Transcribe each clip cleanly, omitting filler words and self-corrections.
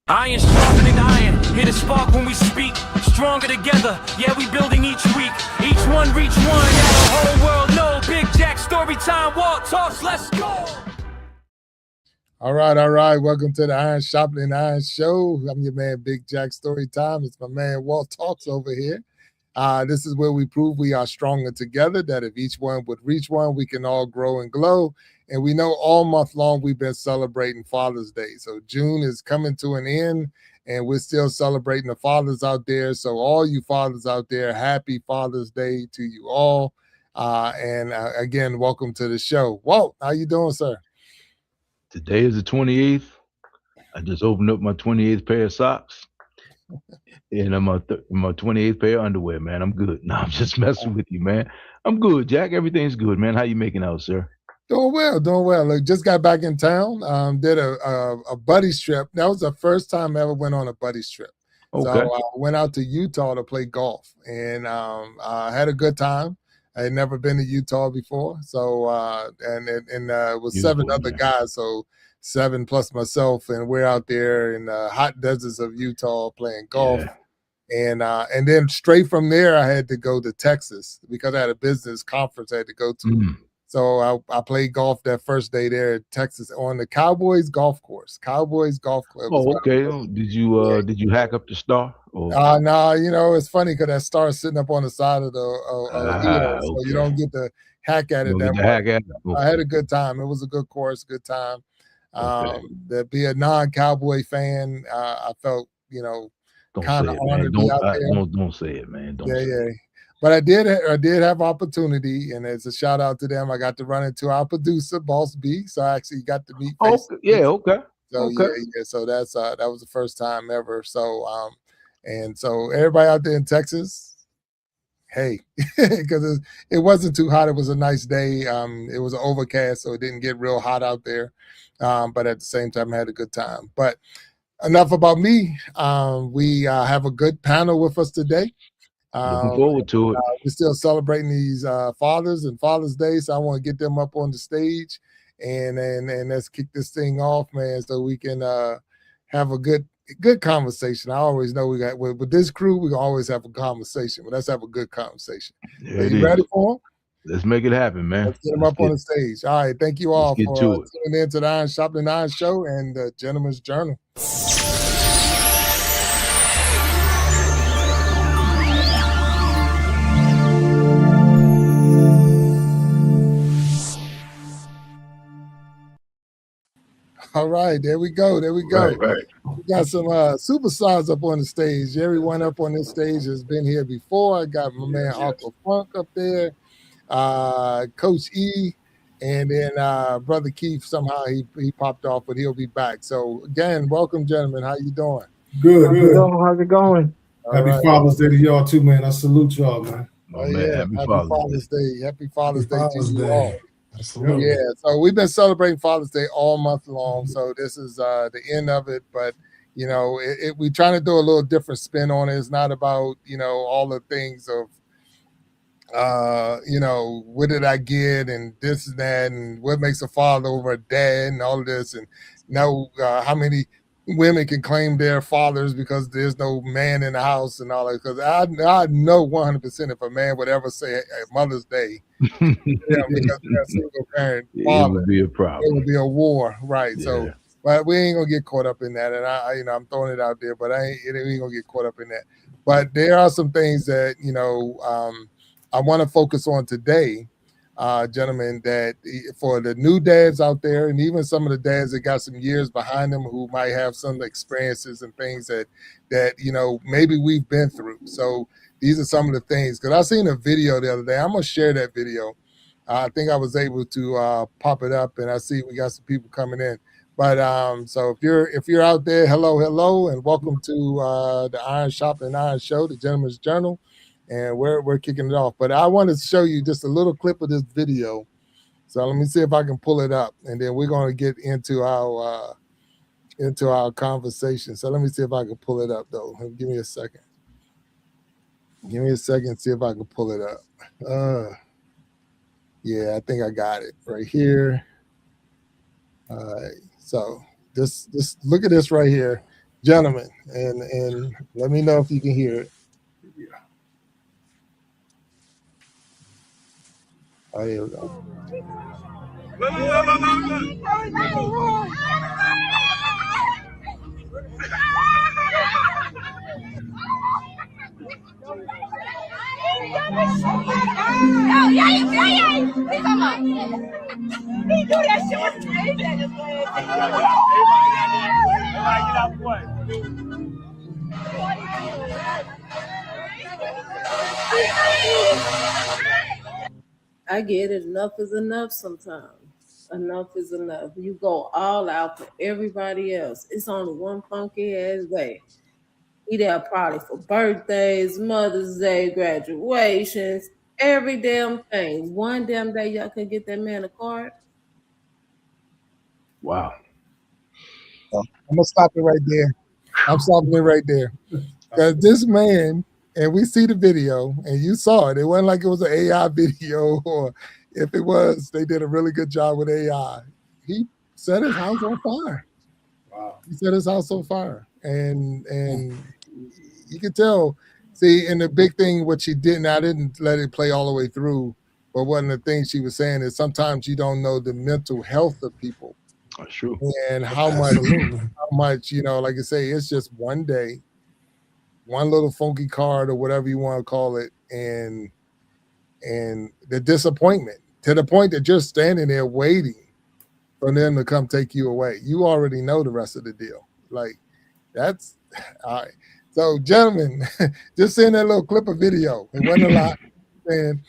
Iron sharpening iron, hit a spark when we speak. Stronger together, yeah, we building each week. Each one reach one, yeah, the whole world know. Big Jack story time, Walt Talks, let's go. All right. Welcome to the Iron Sharpening Iron Show. I'm your man, Big Jack Story Time. It's my man, Walt Talks over here. This is where we prove we are stronger together, that if each one would reach one, we can all grow and glow. And we know all month long we've been celebrating Father's Day. So June is coming to an end, and we're still celebrating the fathers out there. So all you fathers out there, happy Father's Day to you all. Again, welcome to the show. Walt, how you doing, sir? Today is the 28th. I just opened up my 28th pair of socks and my 28th pair of underwear, man. I'm good. No, I'm just messing with you, man. I'm good, Jack. Everything's good, man. How you making out, sir? Doing well. Look, just got back in town. Did a buddy's trip. That was the first time I ever went on a buddy's trip. Okay. So I went out to Utah to play golf, and I had a good time. I had never been to Utah before, so it was seven other guys, so 7 plus myself, and we're out there in the hot deserts of Utah playing golf. Yeah. And then straight from there, I had to go to Texas because I had a business conference I had to go to. So I played golf that first day there in Texas on the Cowboys golf course, Cowboys Golf Club. Oh, okay. Did you hack up the star? No, it's funny because that star's sitting up on the side of the hill, so you don't get to hack at it that much. I had a good time. It was a good course, good time. To be a non-Cowboy fan, I felt, kind of honored to be out there. Don't say it, man. Yeah. But I did have opportunity, and as a shout out to them, I got to run into our producer, Boss B. So I actually got to meet. Okay. So yeah. So that was the first time ever. So and so everybody out there in Texas, hey, because it wasn't too hot. It was a nice day. It was overcast, so it didn't get real hot out there. But at the same time, I had a good time. But enough about me. We have a good panel with us today. Looking forward to it. We're still celebrating these fathers and Father's Day, so I want to get them up on the stage and let's kick this thing off, man, so we can have a good conversation. I always know we got with this crew, we can always have a conversation, but let's have a good conversation. Yeah, are you ready for them? Let's make it happen, man. Let's get them up on the stage. All right, thank you all for tuning in to the Iron Sharpening Iron Show and the Gentleman's Journal. All right, there we go. Right. We got some superstars up on the stage. Everyone up on this stage has been here before. I got my man Uncle Funk up there, Coach E, and then Brother Keith. Somehow he popped off, but he'll be back. So again, welcome, gentlemen. How you doing? Good. How's it going? Happy Father's Day to y'all too, man. I salute y'all, man. Happy Father's Day. Happy Father's Day to you all. Absolutely. Yeah, so we've been celebrating Father's Day all month long. So this is the end of it, but we're trying to do a little different spin on it. It's not about all the things of what did I get and this and that and what makes a father over a dad and all of this, and how many women can claim their fathers because there's no man in the house and all that. Because I know 100% if a man would ever say Mother's Day, because they're a single parent father, it would be a problem. It would be a war, right? Yeah. So, but we ain't gonna get caught up in that. And I'm throwing it out there, but we ain't gonna get caught up in that. But there are some things that I want to focus on today. Gentlemen, that for the new dads out there, and even some of the dads that got some years behind them who might have some experiences and things that maybe we've been through. So these are some of the things, because I seen a video the other day. I'm gonna share that video. I think I was able to pop it up, and I see we got some people coming in. But so if you're out there, hello, and welcome to the Iron Sharpening Iron Show, the Gentleman's Journal. And we're kicking it off. But I want to show you just a little clip of this video. So let me see if I can pull it up, and then we're going to get into our conversation. So let me see if I can pull it up, though. Give me a second. See if I can pull it up. Yeah, I think I got it right here. All right. So just look at this right here. gentlemen, and let me know if you can hear it. Oh, here we go. I get it. Enough is enough sometimes. Enough is enough. You go all out for everybody else. It's only one funky ass day. He there probably for birthdays, Mother's Day, graduations, every damn thing. One damn day y'all could get that man a card. Wow. I'm gonna stop it right there. I'm stopping it right there. Because this man, and we see the video, and you saw it. It wasn't like it was an AI video, or if it was, they did a really good job with AI. He set his house on fire. Wow. He set his house on fire, and you could tell. See, and the big thing, what she didn't, I didn't let it play all the way through. But one of the things she was saying is sometimes you don't know the mental health of people. That's true. And how much, you know, like I say, it's just one day, one little funky card or whatever you want to call it, and the disappointment to the point that you're standing there waiting for them to come take you away. You already know the rest of the deal. Like, that's all right. So, gentlemen, just seeing that little clip of video, it wasn't a lot. And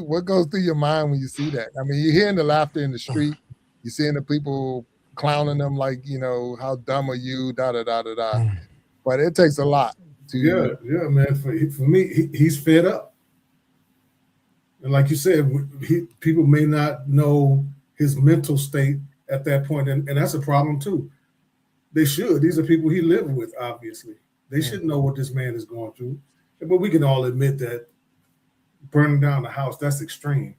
what goes through your mind when you see that? I mean, you're hearing the laughter in the street. You're seeing the people clowning them like, you know, how dumb are you, da-da-da-da-da. But it takes a lot to... Yeah, man. For me, he's fed up. And like you said, people may not know his mental state at that point, and that's a problem too. They should. These are people he lived with, obviously. They should know what this man is going through. But we can all admit that burning down the house, that's extreme.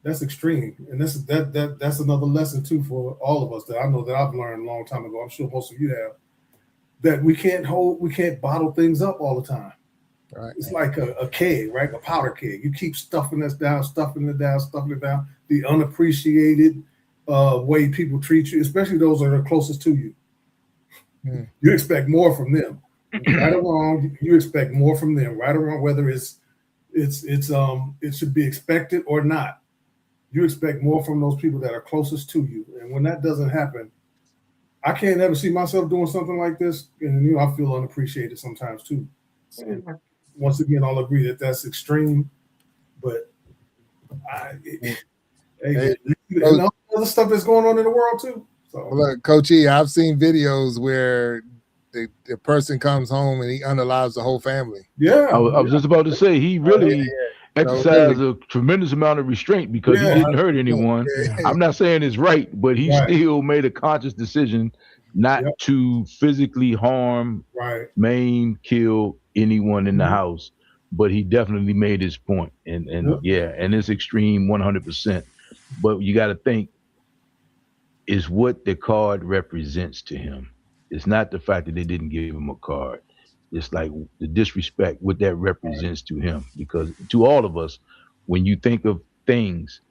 That's extreme. And that's another lesson too for all of us that I know that I've learned a long time ago. I'm sure most of you have. That we can't bottle things up all the time. Right. It's like a keg, right? A powder keg. You keep stuffing it down. The unappreciated way people treat you, especially those that are closest to you. You expect more from them. Right or wrong, you expect more from them. Right or wrong, whether it should be expected or not. You expect more from those people that are closest to you. And when that doesn't happen, I can't ever see myself doing something like this. And I feel unappreciated sometimes too. And once again, I'll agree that that's extreme. But and all the other stuff that's going on in the world too. So look, Coach E, I've seen videos where the person comes home and he unalives the whole family. Yeah, I was just about to say he really exercised a tremendous amount of restraint because he didn't hurt anyone. I'm not saying it's right, but he still made a conscious decision not to physically harm, maim, kill anyone in the house. But he definitely made his point, and it's extreme 100%. But you got to think, is what the card represents to him. It's not the fact that they didn't give him a card. It's like the disrespect, what that represents to him. Because to all of us, when you think of things,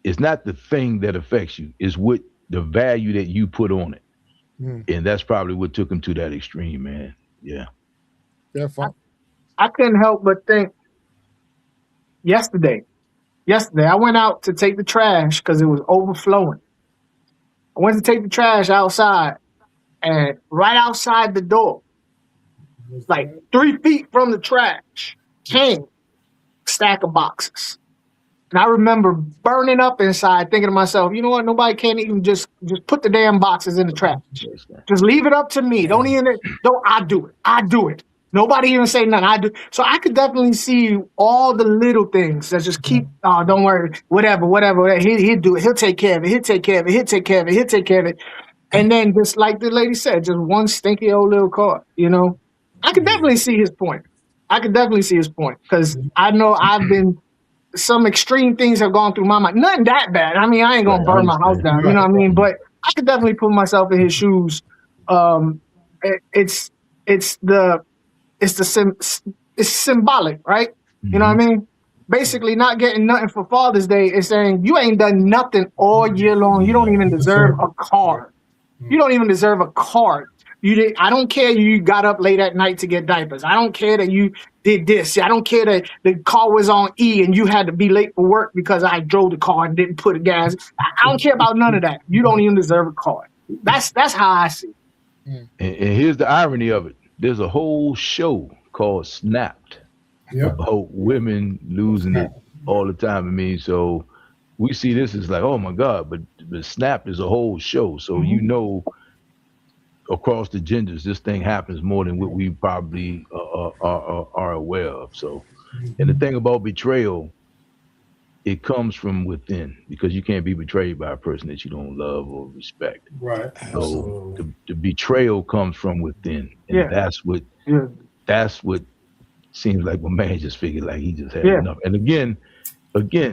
it's not the thing that affects you. It's what the value that you put on it. And that's probably what took him to that extreme, man. Yeah. I couldn't help but think yesterday I went out to take the trash because it was overflowing. I went to take the trash outside, and right outside the door, like 3 feet from the trash, came a stack of boxes. And I remember burning up inside, thinking to myself, you know what? Nobody can't even just put the damn boxes in the trash. Just leave it up to me. I do it. Nobody even say nothing. I do. So I could definitely see all the little things that just keep, don't worry, whatever. He'll do it. He'll take care of it. And then just like the lady said, just one stinky old little card, I could definitely see his point. Because I know some extreme things have gone through my mind. Nothing that bad. I mean, I ain't going to burn my house down, you know what I mean? But I could definitely put myself in his shoes it's it's symbolic, right? You know what I Mhm. mean? Basically, not getting nothing for Father's Day is saying you ain't done nothing all year long. You don't even Yes, deserve sir. a card. You don't even deserve a card. I don't care you got up late at night to get diapers. I don't care that you did this. I don't care that the car was on E and you had to be late for work because I drove the car and didn't put a gas. I don't care about none of that. You don't even deserve a card. That's how I see it. And here's the irony of it. There's a whole show called Snapped Yep. about women losing it all the time. I mean, so we see this as like, oh my God, but Snapped is a whole show. So you know, across the genders, this thing happens more than what we probably are aware of. So, and the thing about betrayal, it comes from within because you can't be betrayed by a person that you don't love or respect. Right. So Absolutely. the betrayal comes from within, and Yeah. that's what seems like my man just figured like he just had Yeah. enough. And again,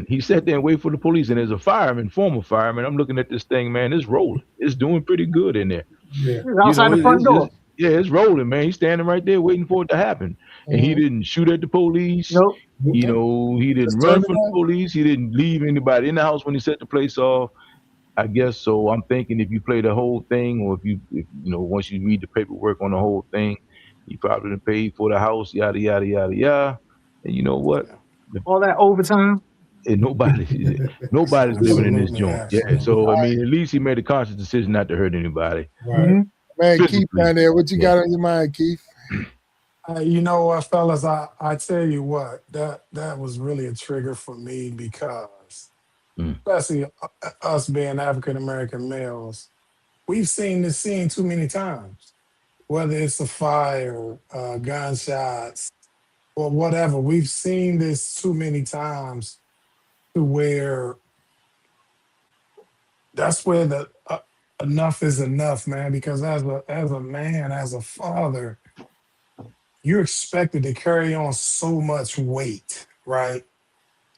he sat there and waited for the police. And as a fireman, former fireman, I'm looking at this thing, man. It's rolling. It's doing pretty good in there. Yeah. Outside the front door. It's rolling, man. He's standing right there waiting for it to happen. And he didn't shoot at the police. Nope. You know, he didn't Just run turn from it the on. police. He didn't leave anybody in the house when he set the place off. I guess so. I'm thinking if you play the whole thing, or if you know, once you read the paperwork on the whole thing, you probably done paid for the house, yada yada yada yada. And you know what? All that overtime. And nobody's living in this Absolutely, joint. Yeah. absolutely. So I mean, at least he made a conscious decision not to hurt anybody. Right. Mhm. Man, Keith Physically. down there, what you Yeah. got on your mind, Keith? You know what, fellas? I tell you what, that was really a trigger for me because, especially us being African American males, we've seen this scene too many times. Whether it's a fire, gunshots, or whatever, we've seen this too many times to where that's where the enough is enough, man. Because as a man, as a father, you're expected to carry on so much weight, right?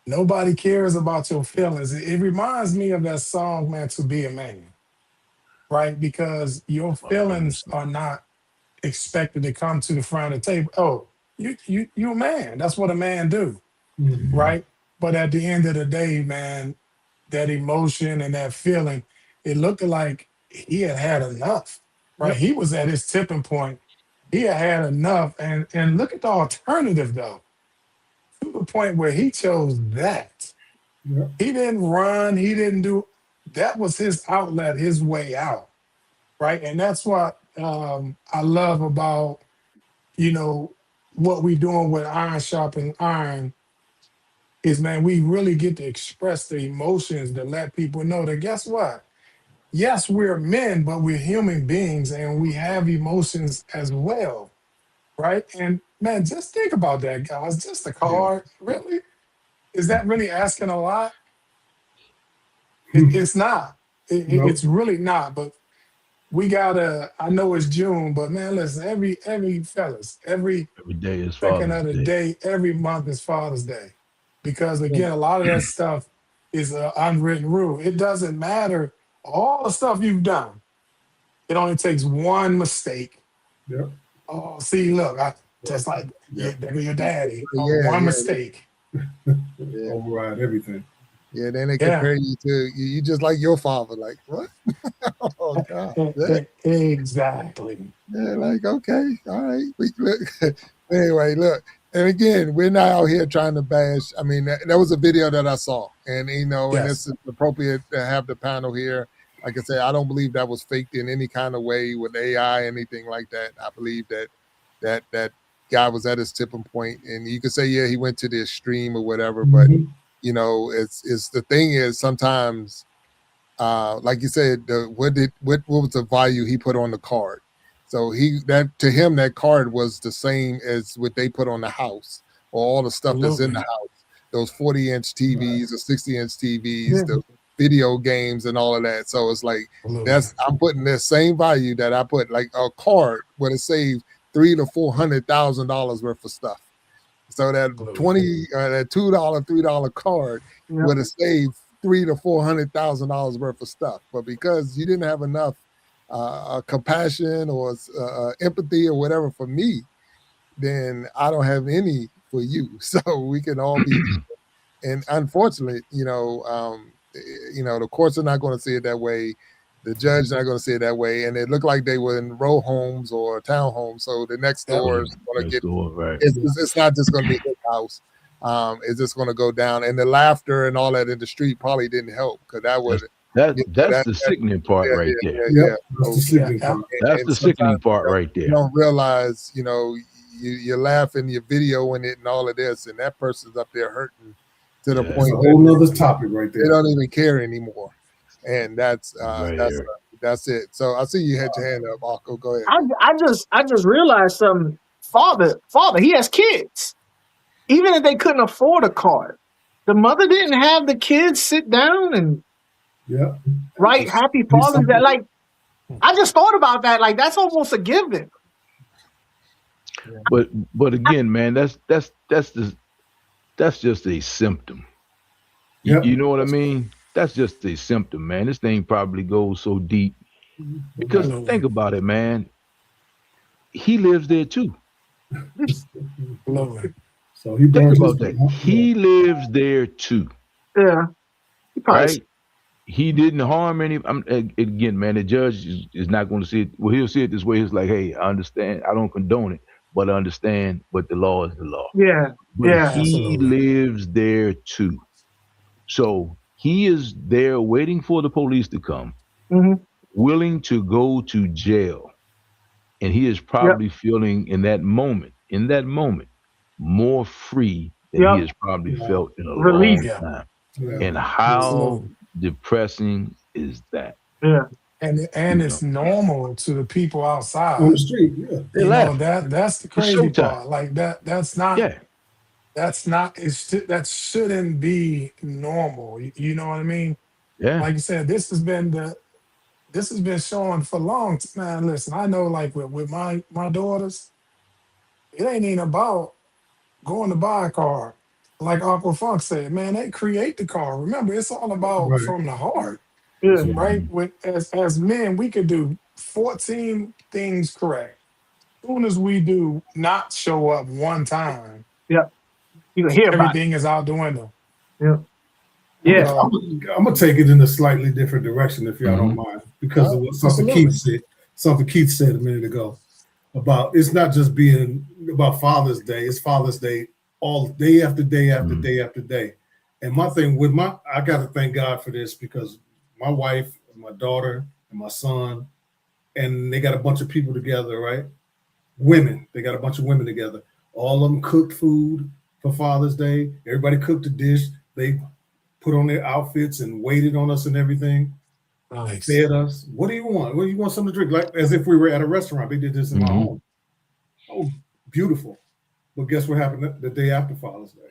Nobody cares about your feelings. It reminds me of that song, man, "To Be a Man," right? Because your feelings are not expected to come to the front of the table. Oh, you a man. That's what a man do, right? But at the end of the day, man, that emotion and that feeling, it looked like he had enough, right? He was at his tipping point. He had enough. And look at the alternative though, to the point where he chose that. Yep. He didn't run, he didn't do that was his outlet, his way out. Right. And that's what I love about, you know, what we doing with Iron Sharpen Iron is, man, we really get to express the emotions to let people know that guess what? Yes, we're men, but we're human beings and we have emotions as well. Right. And man, just think about that, guys. Just a card, really? Is that really asking a lot? It's not. Nope. It's really not. But we gotta. I know it's June, but man, listen. Every fellas, every Every day is second Father's of the Day. day, every month is Father's Day, because again, a lot of that stuff is an unwritten rule. It doesn't matter all the stuff you've done. It only takes one mistake. Yep. Oh, see, look, just like your daddy. Yeah, One yeah. mistake. Yeah, Override everything. yeah. Then they Yeah. compare you to you just like your father. Like what? Oh God. Yeah, Exactly. like okay, all right. Anyway, look. And again, we're not out here trying to bash. I mean, that was a video that I saw, and you know, and Yes. it's appropriate to have the panel here. Like I said, I don't believe that was faked in any kind of way with AI, anything like that. I believe that guy was at his tipping point, and you could say, yeah, he went to the extreme or whatever. But you know, it's the thing is sometimes, like you said, what was the value he put on the card? So to him that card was the same as what they put on the house or all the stuff that's in the house. Those 40-inch TVs or 60-inch TVs, the video games and all of that. So it's like I'm putting the same value that I put like a card would have saved $300,000 to $400,000 worth of stuff. So that that $2, $3 card would have saved $300,000 to $400,000 worth of stuff. But because you didn't have enough compassion or empathy or whatever for me, then I don't have any for you. So we can all be. And unfortunately, the courts are not going to see it that way. The judge's not going to see it that way. And it looked like they were in row homes or townhomes. So the next door is going to get. Right. It's not just going to be his house. It's just going to go down. And the laughter and all that in the street probably didn't help because that would. That's the sickening part right there. Yeah. That's the sickening part right there. You don't realize, you're laughing, you're videoing it and all of this, and that person's up there hurting to the point. A whole nother topic right there. They don't even care anymore. And that's it. So I see you had your hand up, Akko. Go ahead. I just realized something. Father, he has kids. Even if they couldn't afford a card, the mother didn't have the kids sit down and write Happy Father's Day. Like, I just thought about that. Like, that's almost a given. But again, man, that's just a symptom. You know what I mean? That's just a symptom, man. This thing probably goes so deep because think about it, man. He lives there too. So he think about that. He lives there too. Yeah. Right? He didn't harm any. Again, man, the judge is not going to see it. Well, he'll see it this way. He's like, hey, I understand. I don't condone it, but I understand. But the law is the law. Yeah. But he lives there too. So he is there waiting for the police to come, willing to go to jail. And he is probably feeling in that moment, more free than he has probably felt in a long time. And how depressing is that? Yeah. And it's normal to the people outside on the street. That's the crazy part. Like that's not that shouldn't be normal. You know what I mean? Yeah. Like you said, this has been shown for long. Man, listen, I know like with my daughters, it ain't even about going to buy a car. Like Uncle Funk said, man, they create the car. Remember, it's all about from the heart. Yeah. Right? As men, we could do 14 things correct. As soon as we do not show up one time, you can hear everything is out the window. Yeah. I'm gonna take it in a slightly different direction if y'all don't mind, because of what something Keith said a minute ago about it's not just being about Father's Day, it's Father's Day all day after day after day after day. And my thing with I gotta thank God for this because my wife, and my daughter, and my son, and they got a bunch of people together, right? They got a bunch of women together. All of them cooked food for Father's Day. Everybody cooked a dish. They put on their outfits and waited on us and everything. Nice. Fed us. What do you want? What do you want something to drink? Like as if we were at a restaurant. They did this in my home. Oh, beautiful. But guess what happened the day after Father's Day?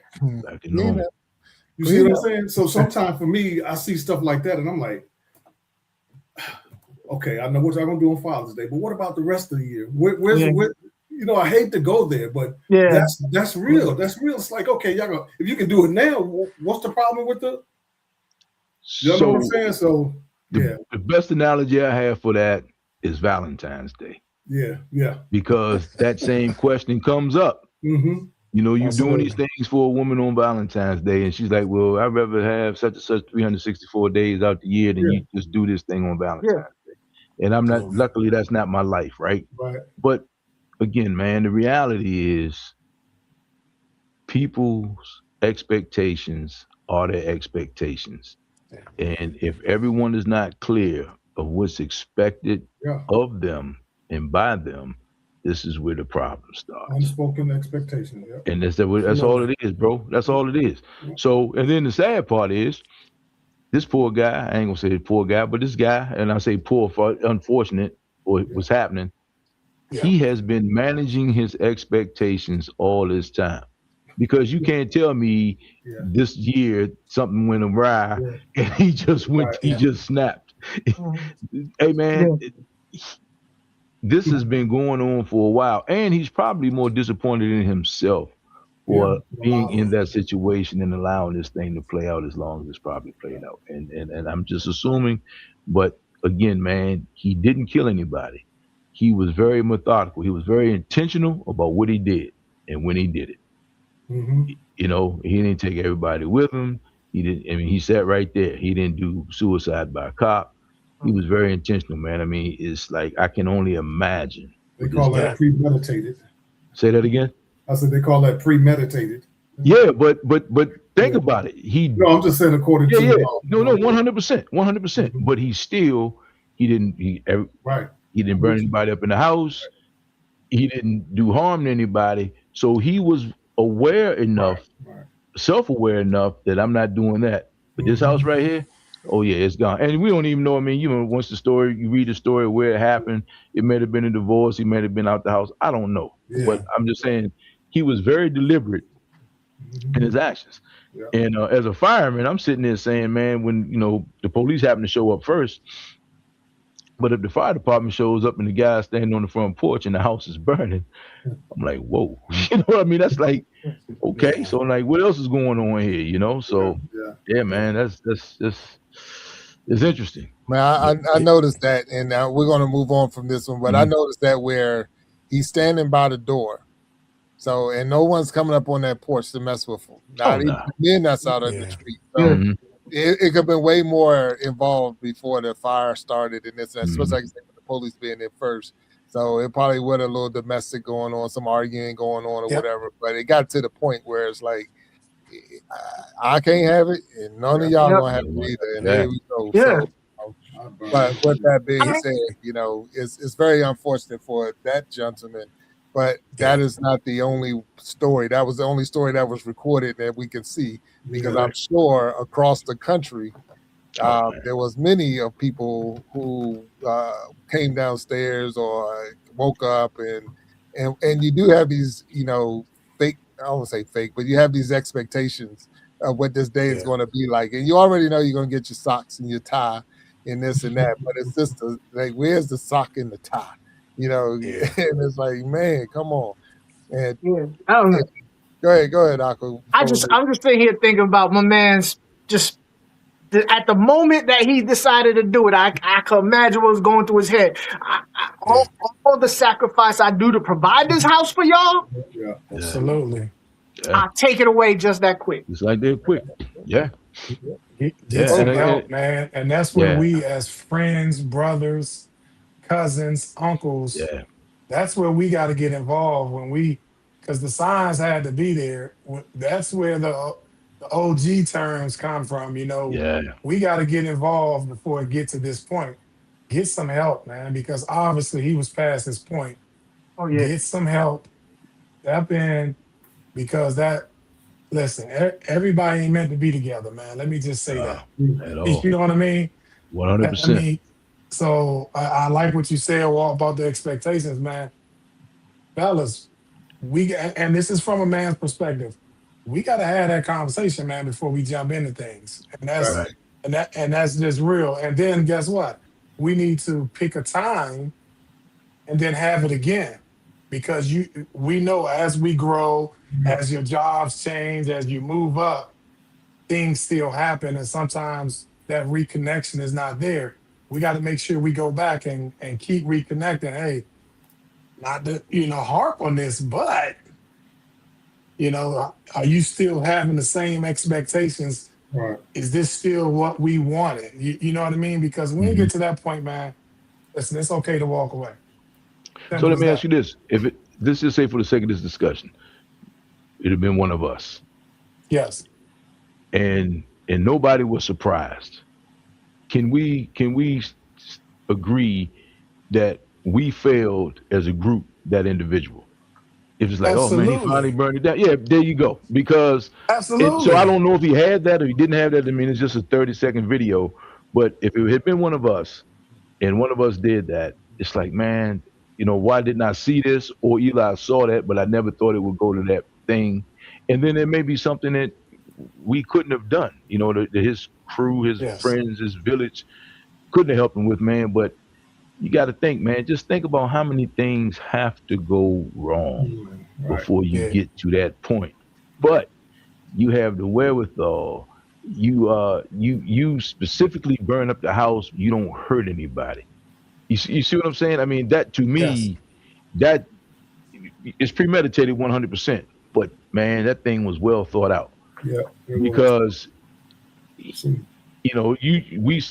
You see what I'm saying? So sometimes for me, I see stuff like that and I'm like, okay, I know what y'all gonna do on Father's Day, but what about the rest of the year? Where's I hate to go there, but that's real. That's real. It's like, okay, y'all go, if you can do it now, what's the problem with the you know what I'm saying? So the best analogy I have for that is Valentine's Day. Yeah. Because that same question comes up. Mm-hmm. You're doing these things for a woman on Valentine's Day, and she's like, well, I'd rather have such and such 364 days out the year than you just do this thing on Valentine's Day. And I'm not, luckily, that's not my life, right? Right. But again, man, the reality is people's expectations are their expectations. And if everyone is not clear of what's expected of them and by them, this is where the problem starts. Unspoken expectation. And that's all it is, bro. That's all it is. So, and then the sad part is this poor guy, I ain't gonna say poor guy, but this guy, and I say poor for unfortunate or what's happening, he has been managing his expectations all this time. Because you can't tell me this year something went awry and he just snapped. Hey man, this has been going on for a while, and he's probably more disappointed in himself for being in that situation and allowing this thing to play out as long as it's probably played out. And I'm just assuming, but again, man, he didn't kill anybody. He was very methodical. He was very intentional about what he did and when he did it. Hmm. You know, he didn't take everybody with him. He didn't. I mean, he sat right there. He didn't do suicide by a cop. He was very intentional, man. I mean, it's like I can only imagine. They what this call guy- that premeditated. Say that again. I said they call that premeditated. Yeah, but think Yeah. about it. He No, I'm just saying according yeah to yeah law. no 100%. Mhm. But he still he Right. didn't burn anybody up in the house. He didn't do harm to anybody. So he was aware enough, Right. self-aware enough that I'm not doing that. But this house right here, oh yeah, it's gone. And we don't even know. I mean, once you read the story where it happened, it may have been a divorce. He may have been out the house. I don't know. Yeah. But I'm just saying he was very deliberate Mhm. in his actions. Yeah. And as a fireman, I'm sitting there saying, man, when the police happen to show up first, but if the fire department shows up and the guy's standing on the front porch and the house is burning, I'm like, whoa, you know what I mean? That's like, okay, Yeah. so like, what else is going on here? So Yeah. yeah, man, that's it's interesting. Man, I noticed that, and now we're going to move on from this one. But I Mhm. noticed that where he's standing by the door, so and no one's coming up on that porch to mess with him. Not even no. the men that's out in the Yeah. street. So Yeah. Mhm. it could have been way more involved before the fire started, and this, especially like you said, with the police being there first. So it probably would a little domestic going on, some arguing going on, or Yep. whatever. But it got to the point where it's like, I can't have it, and none of y'all Yep. gonna have it either. And Yeah. there we go. Yeah. So, but with that being I mean- said, it's very unfortunate for that gentleman. But that is not the only story. That was the only story that was recorded that we can see, because I'm sure across the country, man. there was many of people who came downstairs or woke up, and you do have these, fake. I don't want to say fake, but you have these expectations of what this day is Yeah. going to be like, and you already know you're going to get your socks and your tie and this and that. But it's just like, where's the sock and the tie? Yeah. And it's like, man, come on. And Yeah. I don't know. go ahead, Akko. I'm just sitting here thinking about my man's just at the moment that he decided to do it. I can imagine what was going through his head. All the sacrifice I do to provide this house for y'all, Yeah. Absolutely. I'll take it away just that quick. It's like they're quick. Yeah. Get Yeah, some and- help, man. And that's where Yeah. we, as friends, brothers, cousins, uncles, Yeah. that's where we got to get involved because the signs had to be there. That's where the OG terms come from. Yeah. We got to get involved before it gets to this point. Get some help, man, because obviously he was past his point. Oh yeah. Get some help. Step in, because listen, everybody ain't meant to be together, man. Let me just say that. At all. You know what I mean? 100%. I mean, so I like what you said about the expectations, man. Fellas, and this is from a man's perspective. We got to have that conversation, man, before we jump into things, and that's Right. and that's just real. And then guess what? We need to pick a time, and then have it again, because we know as we grow, as your jobs change, as you move up, things still happen, and sometimes that reconnection is not there. We got to make sure we go back and keep reconnecting. Hey, not to harp on this, but are you still having the same expectations? Right. Is this still what we wanted? You know what I mean? Because when you get to that point, man, listen, it's okay to walk away. So let me ask you this: this is say for the sake of this discussion, it'd have been one of us, Yes. and nobody was surprised. Can we agree that we failed as a group, that individual? If it's like, oh man, he Absolutely. finally burned it down. Yeah, there you go. Because Absolutely. so I don't know if he had that or he didn't have that. I mean, it's just a 30-second video. But if it had been one of us and one of us did that, it's like, man, why didn't I see this? Or either I saw that, but I never thought it would go to that thing. And then there may be something that we couldn't have done. His crew, his Yes. friends, his village couldn't have helped him with, man. But you got to think, man, just think about how many things have to go wrong Right. before you Yeah. get to that point. But you have the wherewithal you specifically burn up the house, you don't hurt anybody. You see what I'm saying? I mean, that to Yes. me, that is premeditated 100%. But man, that thing was well thought out Yeah, it was. because See,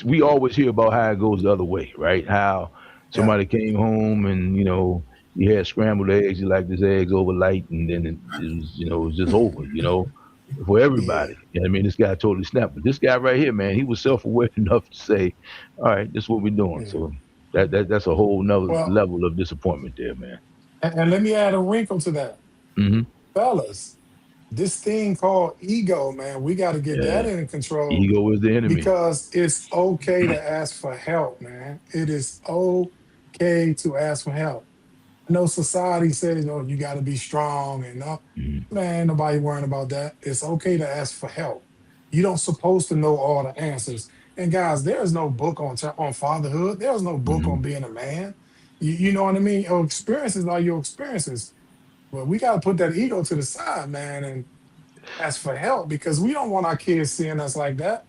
we always hear about how it goes the other way, right? How somebody came home and he had scrambled eggs, he liked his eggs over light, and then it was it was just over, for everybody. I mean, this guy totally snapped. But this guy right here, man, he was self-aware enough to say, "All right, this is what we're doing." Yeah. So that's a whole nother Well, level of disappointment there, man. and let me add a wrinkle to that, Hmm. fellas. This thing called ego, man, we got to get that Yeah, in control ego is the enemy. because it's okay to ask for help, man. It is okay to ask for help. I know society says, "Oh, you got to be strong," and Mhm. man, ain't nobody worrying about that. It's okay to ask for help. You don't supposed to know all the answers. And guys, there is no book on fatherhood. There's no book Mhm. on being a man. You know what I mean? Your experiences are your experiences. But we got to put that ego to the side, man, and ask for help because we don't want our kids seeing us like that.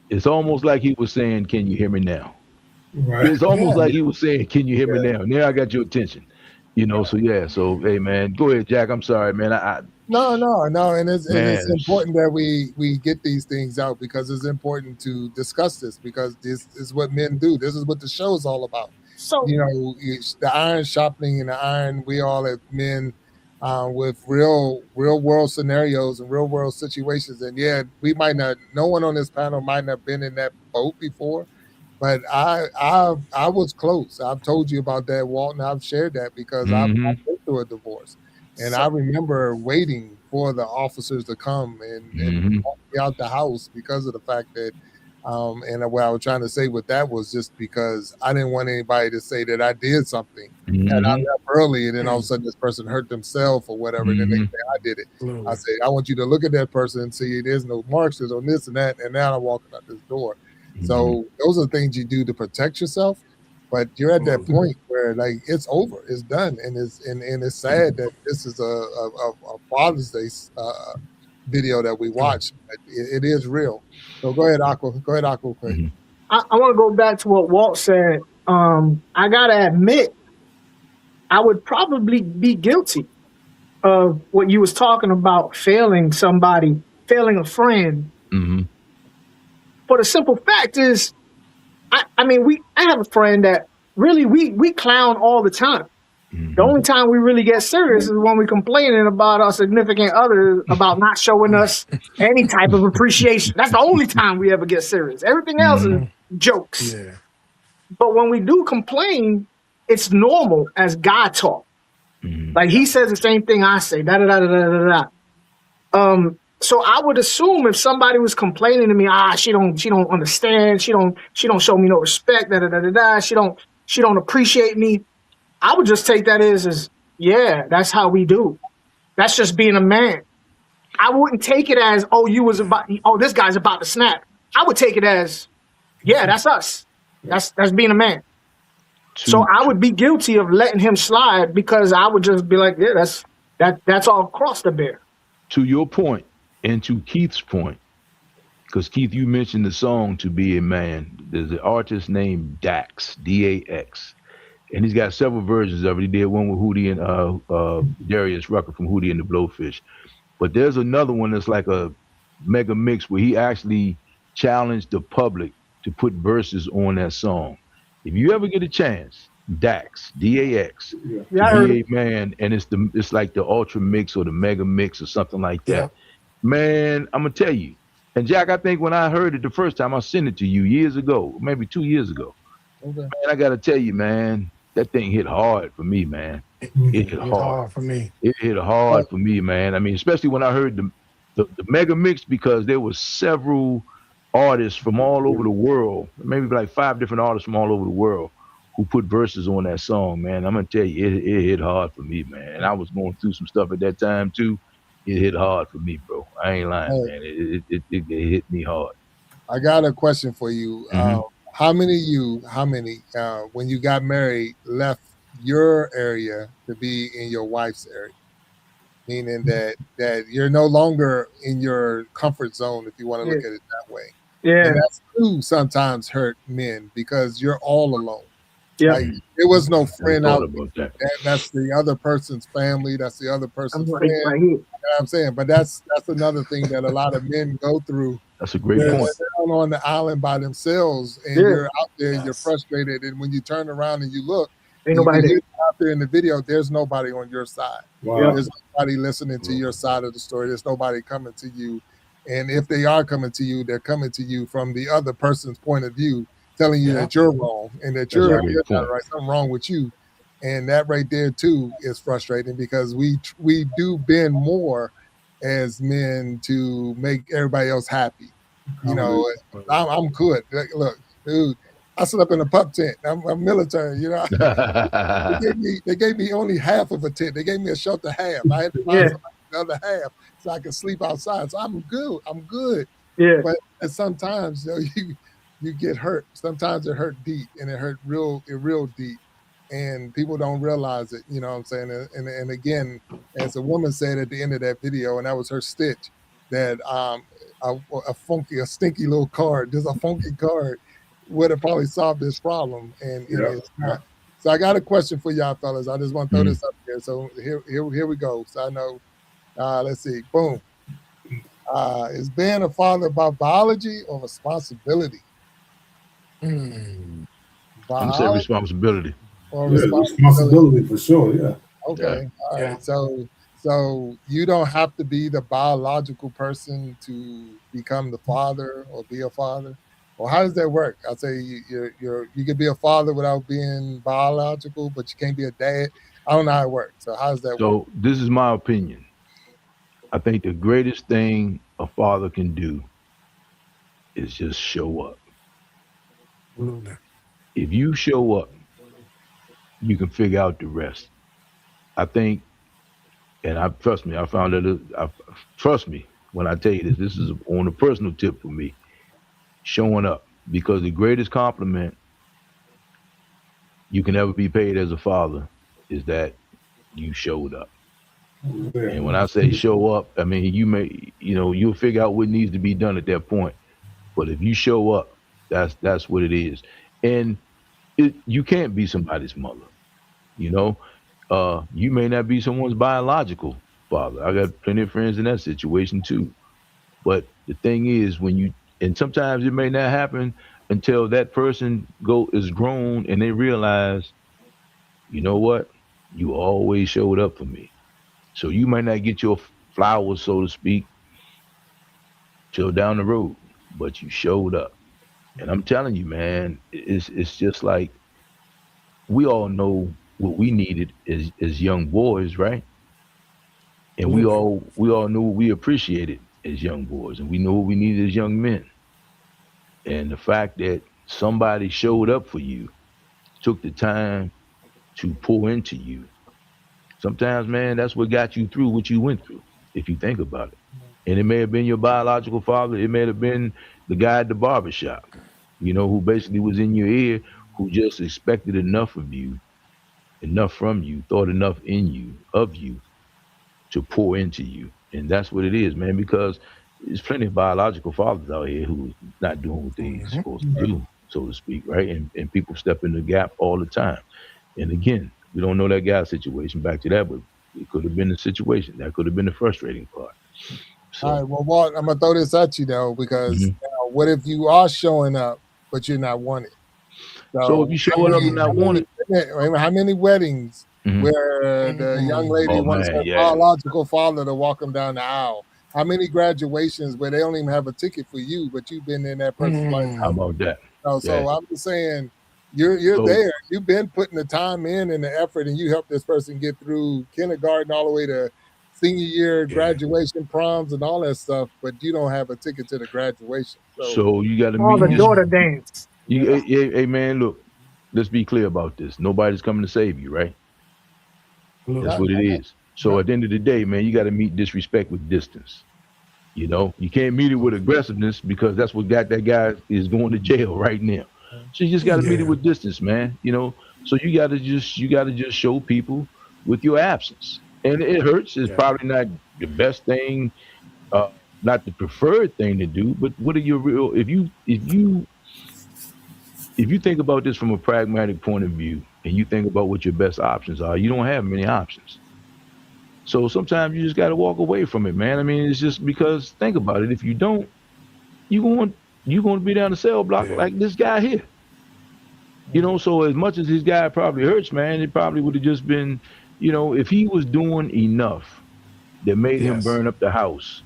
It's almost like he was saying, "Can you hear me now?" right. It's almost Yeah. like he was saying, "Can you hear me Yeah. now?" Now I got your attention. So yeah. So hey, man, go ahead, Jack. I'm sorry, man. No, and it's Man, important that we get these things out because it's important to discuss this because this is what men do. This is what the show is all about. So The iron sharpening and the iron. We all as men with real world scenarios and real world situations. And yeah, we might not. No one on this panel might not have been in that boat before, but I was close. I've told you about that, Walton. I've shared that because I've hmm been through a divorce. And I so remember waiting for the officers to come and hmm walk me out the house because of the fact that, and what I was trying to say with that was just because I didn't want anybody to say that I did something and I hmm left early, and then all of a sudden this person hurt themselves or whatever, and then they hmm say I did it. I Absolutely. say I want you to look at that person and see there's no marks, there's on this and that, and now I'm walking out this door. So those are things you do to protect yourself. But you're at that point where like it's over, it's done, and it's sad that this is a Father's Day video that we watch. But it is real. So go ahead, Aqua. Go ahead, Aqua. Quick. hmm I want to go back to what Walt said. I gotta admit, I would probably be guilty of what you was talking about, failing somebody, failing a friend. hmm For the simple fact is, I mean, I have a friend that really we clown all the time. The only time we really get serious is when we're complaining about our significant other about not showing us any type of appreciation. That's the only time we ever get serious. Everything else is jokes. Yeah. But when we do complain, it's normal as God talk. Like he says the same thing I say. Da da da da da da. So I would assume if somebody was complaining to me, she don't understand, she don't show me no respect, da da da da da. She don't appreciate me. I would just take that as yeah, that's how we do. That's just being a man. I wouldn't take it as this guy's about to snap. I would take it as yeah, that's us. That's being a man. So I would be guilty of letting him slide because I would just be like, yeah, that's all across the bear. To your point, and to Keith's point, because Keith, you mentioned the song "To Be a Man." There's an artist named Dax, Dax, and he's got several versions of it. He did one with Hootie and Darius Rucker from Hootie and the Blowfish. But there's another one that's like a mega mix where he actually challenged the public to put verses on that song. If you ever get a chance, Dax, Dax, Yeah, I To heard Be it. a Man, and it's like the ultra mix or the mega mix or something like that. Yeah. Man, I'm gonna tell you. And Jack, I think when I heard it the first time, I sent it to you years ago, maybe 2 years ago. Okay. Man, I gotta tell you, man, that thing hit hard for me, man. It hit It's hard. hard for me. It hit hard for me, man. I mean, especially when I heard the mega mix, because there were several artists from all over the world, maybe like 5 different artists from all over the world who put verses on that song, man. I'm gonna tell you, it hit hard for me, man. And I was going through some stuff at that time too. It hit hard for me, bro. I ain't lying, man. It hit me hard. I got a question for you. How many when you got married left your area to be in your wife's area? meaning that you're no longer in your comfort zone, if you want to look Yeah. at it that way. Yeah. And that's too sometimes hurt men because you're all alone. Yeah. Like there was no I friend thought out there. about that. That's the other person's family. That's the other I'm person's right, friend. right here. You know what I'm saying? But that's another thing that a lot of men go through. That's a great They're point. down on the island by themselves, and Yeah. you're out there and you're Yes. frustrated. And when you turn around and you look, Ain't you nobody can there. hear out there in the video, there's nobody on your side. Wow. There's nobody listening to your side of the story. There's nobody coming to you. And if they are coming to you, they're coming to you from the other person's point of view, telling you Yeah. that you're wrong and that That's a you're great not point. right, something wrong with you. And that right there too is frustrating because we do bend more as men to make everybody else happy. You know, I'm good. Like, look, dude, I slept in a pup tent. I'm military, you know. They gave me only half of a tent. They gave me a shelter half. I had to find Yeah. somebody the other half so I could sleep outside. So I'm good. I'm good. Yeah. But sometimes, you know, you get hurt. Sometimes it hurt deep, and it hurt real deep, and people don't realize it. You know what I'm saying? And again, as a woman said at the end of that video, and that was her stitch, that a stinky little card, just a funky card, would have probably solved this problem, and it's not. So I got a question for y'all fellas. I just want to throw this up here. So here we go. So I know. Let's see. Boom. Is being a father about biology or responsibility? Mm. I'm gonna say responsibility. Or responsibility for sure. Yeah. Okay. All Yeah. right. So you don't have to be the biological person to become the father or be a father. Well, how does that work? I'll say you can be a father without being biological, but you can't be a dad. I don't know how it works. So how does that work? So this is my opinion. I think the greatest thing a father can do is just show up. Absolutely. If you show up, you can figure out the rest. I think, and I trust me, I found that trust me when I tell you this. This is on a personal tip for me. Showing up, because the greatest compliment you can ever be paid as a father is that you showed up. And when I say show up, I mean you'll figure out what needs to be done at that point. But if you show up, that's what it is. And you can't be somebody's mother. You know, you may not be someone's biological father. I got plenty of friends in that situation too. But the thing is, and sometimes it may not happen until that person is grown and they realize, you know what, you always showed up for me. So you might not get your flowers, so to speak, till down the road, but you showed up. And I'm telling you, man, it's just like we all know what we needed as young boys, right? And we all knew what we appreciated as young boys, and we knew what we needed as young men. And the fact that somebody showed up for you, took the time to pour into you, sometimes, man, that's what got you through what you went through, if you think about it. And it may have been your biological father. It may have been the guy at the barbershop, who basically was in your ear, who just expected enough of you, enough from you, thought enough of you to pour into you. And that's what it is, man, because there's plenty of biological fathers out here who are not doing what they're supposed to do, so to speak, right? And people step in the gap all the time. And again, we don't know that guy's situation, back to that, but it could have been the situation. That could have been the frustrating part. So, all right, well, Walt, I'm gonna throw this at you though, because what if you are showing up but you're not wanted? So if you show up and not wanted, how many weddings where the young lady wants her biological father to walk them down the aisle? How many graduations where they don't even have a ticket for you, but you've been in that person's life? How about that? So I'm just saying, you're there. You've been putting the time in and the effort, and you helped this person get through kindergarten all the way to senior year, graduation, proms, and all that stuff, but you don't have a ticket to the graduation. So you got to all meet the daughter dance. Hey, man, look, let's be clear about this. Nobody's coming to save you, right? That's what it is. So at the end of the day, man, you got to meet disrespect with distance. You can't meet it with aggressiveness, because that's what got that guy is going to jail right now. So you just got to meet it with distance, man. So you got to just show people with your absence. and it hurts. It's Yeah. probably not the best thing, not the preferred thing to do. But what are your real? If you think about this from a pragmatic point of view, and you think about what your best options are, you don't have many options. So sometimes you just got to walk away from it, man. I mean, it's just because think about it. If you don't, you going to be down the cell block Yeah. like this guy here. So as much as this guy probably hurts, man, it probably would have just been, if he was doing enough that made him Yes. burn up the house,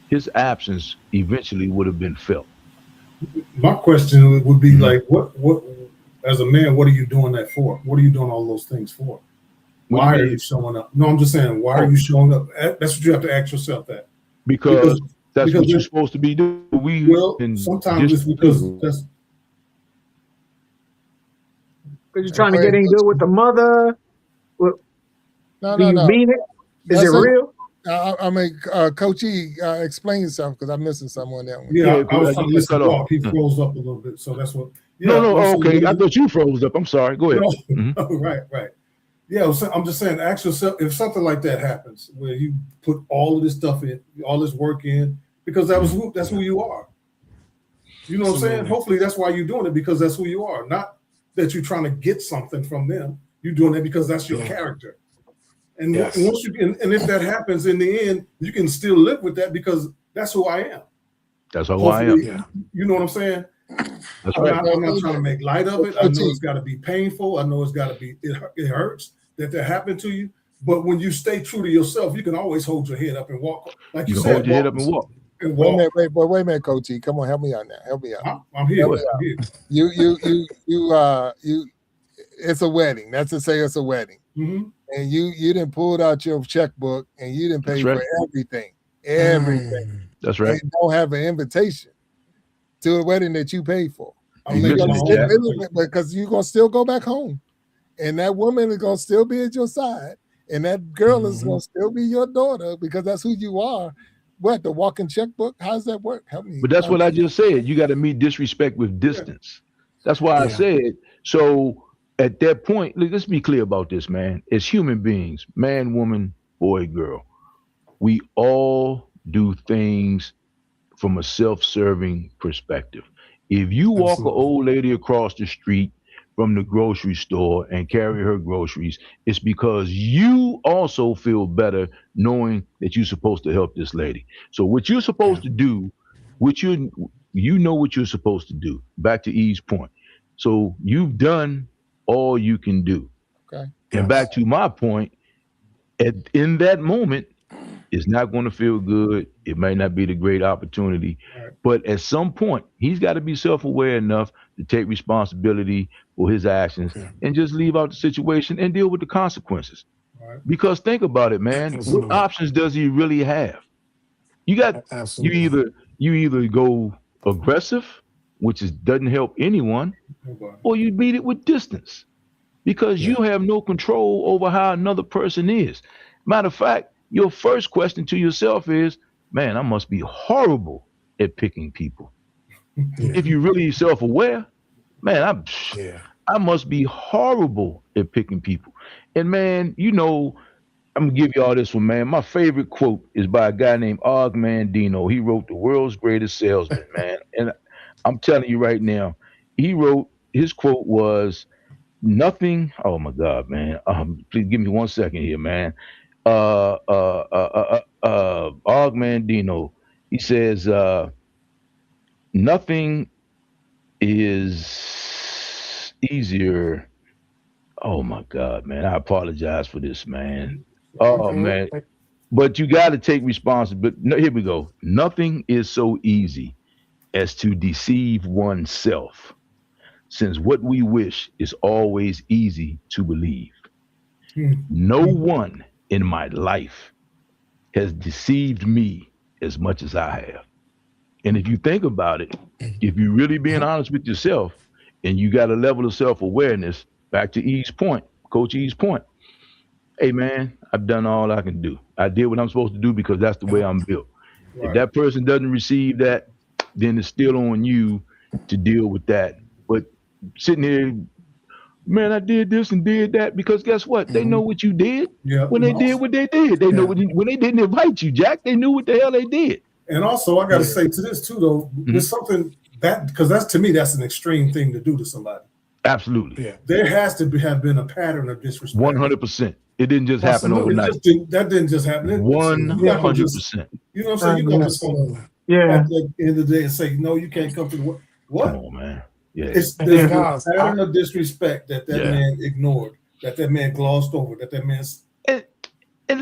his absence eventually would have been felt. My question would be Mhm. like, what, as a man, what are you doing that for? What are you doing all those things for? What do Why you are mean? you showing up? No, I'm just saying, why are Oh. you showing up? That's what you have to ask yourself that. Because that's because what you're it- supposed to be doing. Well, sometimes it's because that's Because you're trying to Go get ahead, in Coach. good with the mother. What, No, do no, you no. mean it? Is it That's it. real? I mean, Coach E, explain yourself because I'm missing something on that one. yeah. Yeah, I was you trying to got listen cut to off. Walk. He froze up a little bit, so that's what. No, I'm saying, okay. what I do thought you froze up. I'm sorry. Go ahead. you- Mhm. No, right. Yeah, I'm just saying, ask yourself if something like that happens, where you put all of this stuff in, all this work in, because that's who you are. You know what I'm saying? Absolutely. Hopefully, that's why you're doing it, because that's who you are. Not that you're trying to get something from them. You're doing it because that's your Yeah. character. And Yes. once and if that happens in the end, you can still live with that because that's who I am. That's how I am. Hopefully, Yeah. you know what I'm saying? That's I'm right. not trying to make light of it. I Coach know E. it's got to be painful. I know it's got to be, it hurts that happened to you. But when you stay true to yourself, you can always hold your head up and walk. Like You you can said, hold your head up and walk. And Wait a walk. minute, wait a minute, Coach E. Come on, help me out now. Help me out. I'm here. Go ahead. I'm here. You. It's a wedding. That's to say, it's a wedding, Mhm. and you didn't pull out your checkbook and you didn't pay That's right. for everything, That's right. and don't have an invitation to a wedding that you paid for. I'm You making missing my it, own Jack. Because you're gonna still go back home, and that woman is gonna still be at your side, and that girl is gonna still be your daughter because that's who you are. What, the walking checkbook? How does that work? Help me. But that's what I just said. You got to meet disrespect with distance. That's why I Yeah. said. So at that point, let's be clear about this, man. As human beings, man, woman, boy, girl, we all do things from a self-serving perspective. If you walk an Absolutely. old lady across the street from the grocery store and carry her groceries, it's because you also feel better knowing that you're supposed to help this lady. So what you're supposed to do, you know what you're supposed to do. Back to E's point. So you've done all you can do. Okay. And Yes. back to my point, in that moment, it's not going to feel good. It may not be the great opportunity. Right. But at some point, he's got to be self-aware enough to take responsibility for his actions Yeah. and just leave out the situation and deal with the consequences. Right. Because think about it, man. Absolutely. What options does he really have? You Absolutely. either go aggressive, which doesn't help anyone, Nobody. or you beat it with distance because Yeah. you have no control over how another person is. Matter of fact, your first question to yourself is, man, I must be horrible at picking people. Yeah. If you're really self-aware, man, Yeah. I must be horrible at picking people. And man, I'm gonna give you all this one, man. My favorite quote is by a guy named Og Mandino. He wrote The World's Greatest Salesman, man. And I'm telling you right now, his quote was nothing. Oh my God, man. Please give me 1 second here, man. Og Mandino, he says, nothing is easier. Oh my God, man. I apologize for this, man. Oh Okay. man. But you got to take responsibility. No, here we go. Nothing is so easy as to deceive oneself, since what we wish is always easy to believe. No one in my life has deceived me as much as I have. And if you think about it, if you're really being honest with yourself and you got a level of self-awareness, back to E's point, Coach E's point, hey man, I've done all I can do. I did what I'm supposed to do because that's the way I'm built. If Right. that person doesn't receive that, then it's still on you to deal with that. But sitting here man, I did this and did that, because guess what? They know what you did Yeah. when they did what they did. They know when they didn't invite you, Jack. They knew what the hell they did. And also, I got to Yeah. say to this too, though, with something that, because that's, to me, that's an extreme thing to do to somebody. Absolutely. Yeah. There has to have been a pattern of disrespect. 100%. It didn't just happen Absolutely. overnight. That didn't just happen. You not just, 100%. you know what I'm saying? You don't just Absolutely. Yeah. at the end of the day and say, no, you can't come to the work. What? Come on, man. Yeah. There's And a guys, pattern of disrespect that Yeah. man ignored, that man glossed over, that man's. And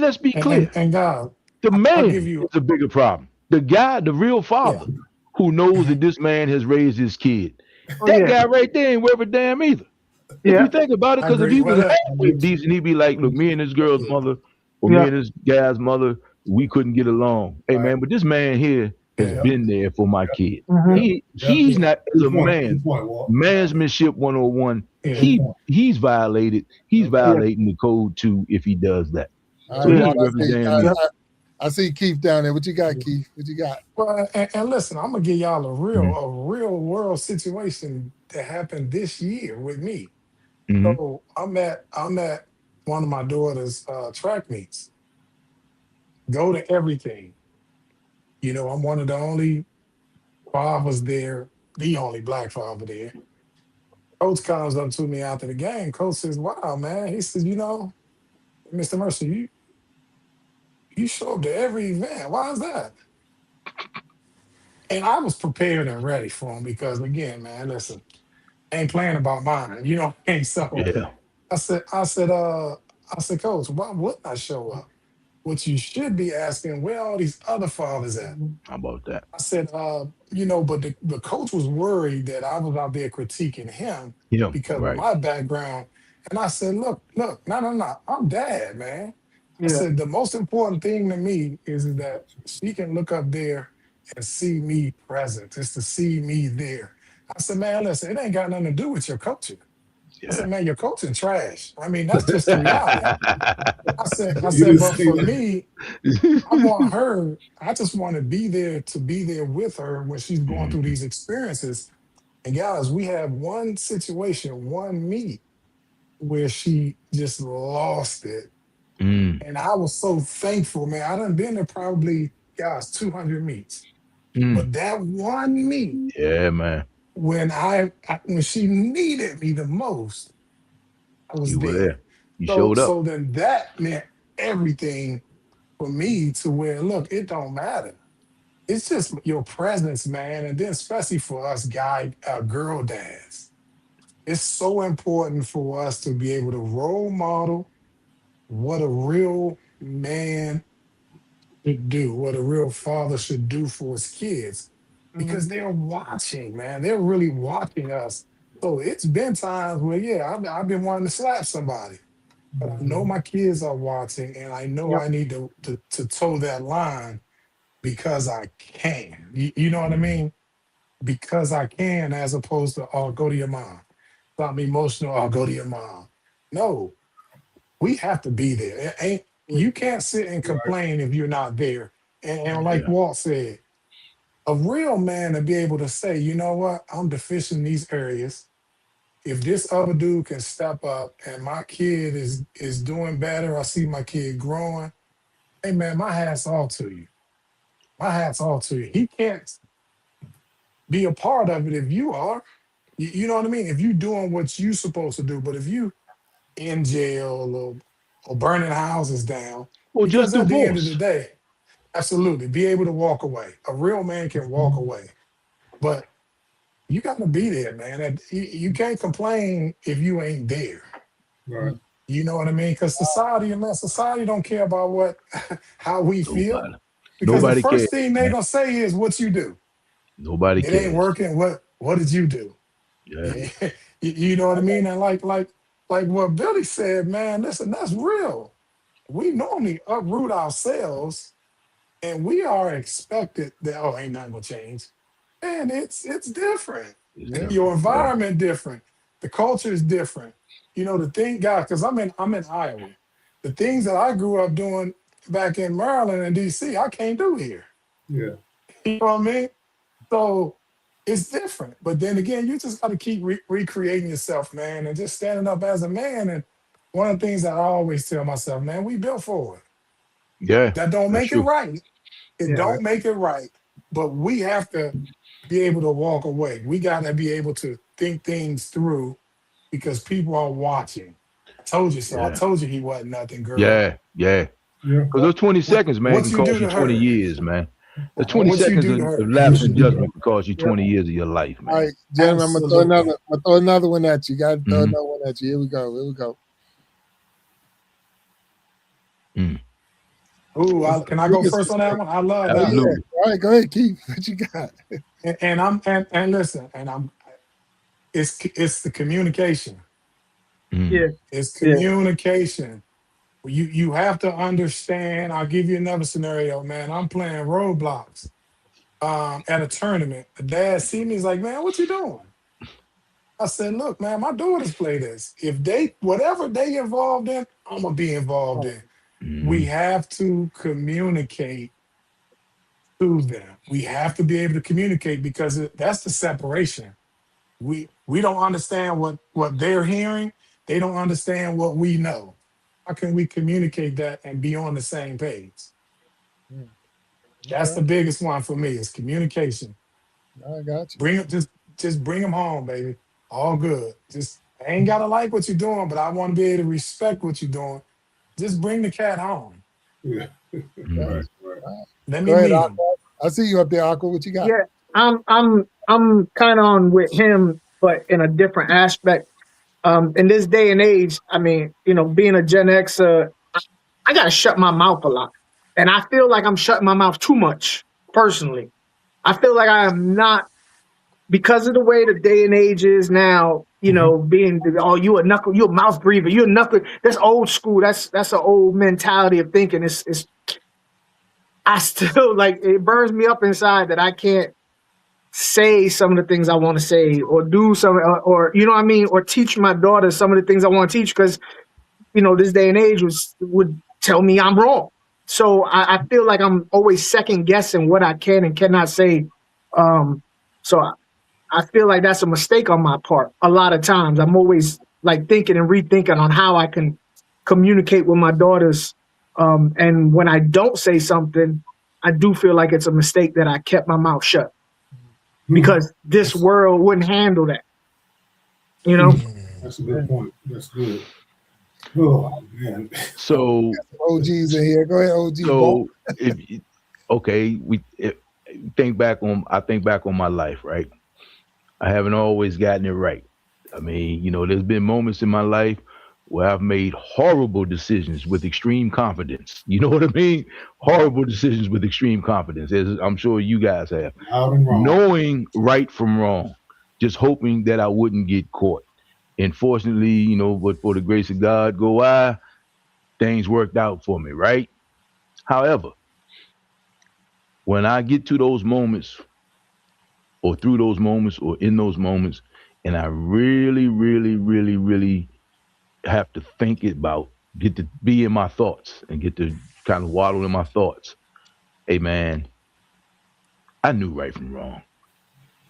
let's be clear. and God, The I'll man give you- is a bigger problem. The guy, the real father, who knows that this man has raised his kid. Oh, That yeah. guy right there ain't worth a damn either. If Yeah. you think about it, I because if agree he with was that. halfway decent, he'd be like, look, me and this girl's mother, or Yeah. me and this guy's mother, we couldn't get along. Hey, Right. man, but this man here has Yeah. been there for my kid. Mhm. He's not, as a Good point, man, good point, Walt. manship 101, Yeah. he's violating the code too if he does that. All So right, he Walt, ain't worth a damn either. I see Keith down there. What you got, Keith? What you got? Well, and listen, I'm gonna give y'all a real world situation that happened this year with me. Mhm. So I'm at one of my daughter's track meets. Go to everything. You know, I'm one of the only fathers there, the only black father there. Coach comes up to me after the game. Coach says, "Wow, man." He says, "You know, Mr. Mercer, you show up to every event. Why is that?" And I was prepared and ready for him because, again, man, listen, I ain't playing about mine. You know what I mean? So Yeah. I said, Coach, why wouldn't I show up? What you should be asking, where all these other fathers at? How about that? I said, you know, but the coach was worried that I was out there critiquing him Yeah. because of Right. my background. And I said, look, no. I'm dad, man. I Yeah. said, the most important thing to me is that she can look up there and see me present. It's to see me there. I said, man, listen, it ain't got nothing to do with your coaching. I said, man, your coaching trash. I mean, that's just the reality. I said, but for me, I want her, I just want to be there with her when she's going through these experiences. And guys, we have one situation, one meet where she just lost it. Mm. And I was so thankful, man. I done been to probably, guys, 200 meets. Mm. But that one meet, Yeah, man. when when she needed me the most, I was You were there. there. You showed up. So then that meant everything for me to where, look, it don't matter. It's just your presence, man. And then especially for us girl dads, it's so important for us to be able to role model what a real man should do, what a real father should do for his kids, because they're watching, man. They're really watching us. So it's been times where, yeah, I've been wanting to slap somebody, but I know my kids are watching, and I know I need to toe that line because I can. You know what I mean? Because I can, as opposed to, oh, go to your mom. If I'm emotional, I'll go to your mom. No, we have to be there. You can't sit and complain if you're not there. And like Walt said, a real man to be able to say, you know what, I'm deficient in these areas. If this other dude can step up and my kid is doing better, I see my kid growing, hey man, my hat's off to you. My hat's off to you. He can't be a part of it if you are. You know what I mean? If you're doing what you're supposed to do, but if you in jail or burning houses down, Or because just at the end of the divorce. day, absolutely, be able to walk away. A real man can walk away, but you got to be there, man. And you can't complain if you ain't there. Right. You know what I mean? Because society don't care about how we feel. Nobody. Because Nobody the first cares, thing they're man. gonna say is what you do. Nobody It ain't cares. working. What did you do? Yeah. You know what I mean? And like what Billy said, man, listen, that's real. We normally uproot ourselves and we are expected that, oh, ain't nothing gonna change. And it's different. It's different. Your Yeah. environment different. The culture is different. You know, the thing, guys, because I'm in Iowa. The things that I grew up doing back in Maryland and DC, I can't do here. Yeah. You know what I mean? So it's different. But then again, you just got to keep recreating yourself, man, and just standing up as a man. And one of the things that I always tell myself, man, we built for it. Yeah, That don't that's make it true. right. It Yeah. don't make it right. But we have to be able to walk away. We got to be able to think things through because people are watching. I told you so. I Yeah. told you he wasn't nothing, girl. Yeah. Yeah. Because those 20 seconds, man, What can you cost do you to 20 her? years, man. The 20 What you seconds do to of her? lapse in judgment can cost you 20 years of your life, All man. right, gentlemen, I'm Absolutely. gonna throw another one at you. Got to throw Mhm. another one at you. Here we go. Ooh, can I go first on that one? I love that. Absolutely. All right, go ahead, Keith. What you got? And listen, it's the communication. Mhm. Yeah. It's Yeah. communication. You have to understand. I'll give you another scenario, man. I'm playing Roblox at a tournament. The dad see me, he's like, man, what you doing? I said, look, man, my daughters play this. If whatever they involved in, I'm gonna be involved in. We Mhm. have to communicate to them. We have to be able to communicate because that's the separation. We don't understand what they're hearing. They don't understand what we know. How can we communicate that and be on the same page? That's the biggest one for me is communication. I got you. Bring it, just bring them home, baby. All good. Just I ain't gotta like what you're doing, but I want to be able to respect what you're doing. Just bring the cat home. Yeah. Mhm. Right. Let me Go ahead, meet Aqua. him. I see you up there, Aqua. What you got? Yeah. I'm kind of on with him, but in a different aspect. In this day and age, I mean, being a Gen Xer, I gotta shut my mouth a lot, and I feel like I'm shutting my mouth too much. Personally, I feel like I am not because of the way the day and age is now. Being you a mouth breather, you a knuckle. That's old school. That's an old mentality of thinking. It's I still like it burns me up inside that I can't say some of the things I want to say or do some or you know what I mean, or teach my daughter some of the things I want to teach because this day and age would tell me I'm wrong. So I feel like I'm always second guessing what I can and cannot say. So I feel like that's a mistake on my part. A lot of times I'm always like thinking and rethinking on how I can communicate with my daughters. And when I don't say something, I do feel like it's a mistake that I kept my mouth shut because this world wouldn't handle that. That's a good point. That's good. Oh man. So, OGs in here. Go ahead, OG. so I think back on my life, right? I haven't always gotten it right. I mean, there's been moments in my life where I've made horrible decisions with extreme confidence. You know what I mean? Horrible decisions with extreme confidence, as I'm sure you guys have. Loud and wrong. Knowing right from wrong, just hoping that I wouldn't get caught. And fortunately, but for the grace of God, things worked out for me, right? However, when I get to those moments, or through those moments, or in those moments, and I really, really, really, really have to think get to be in my thoughts and get to kind of waddle in my thoughts. Hey, man, I knew right from wrong.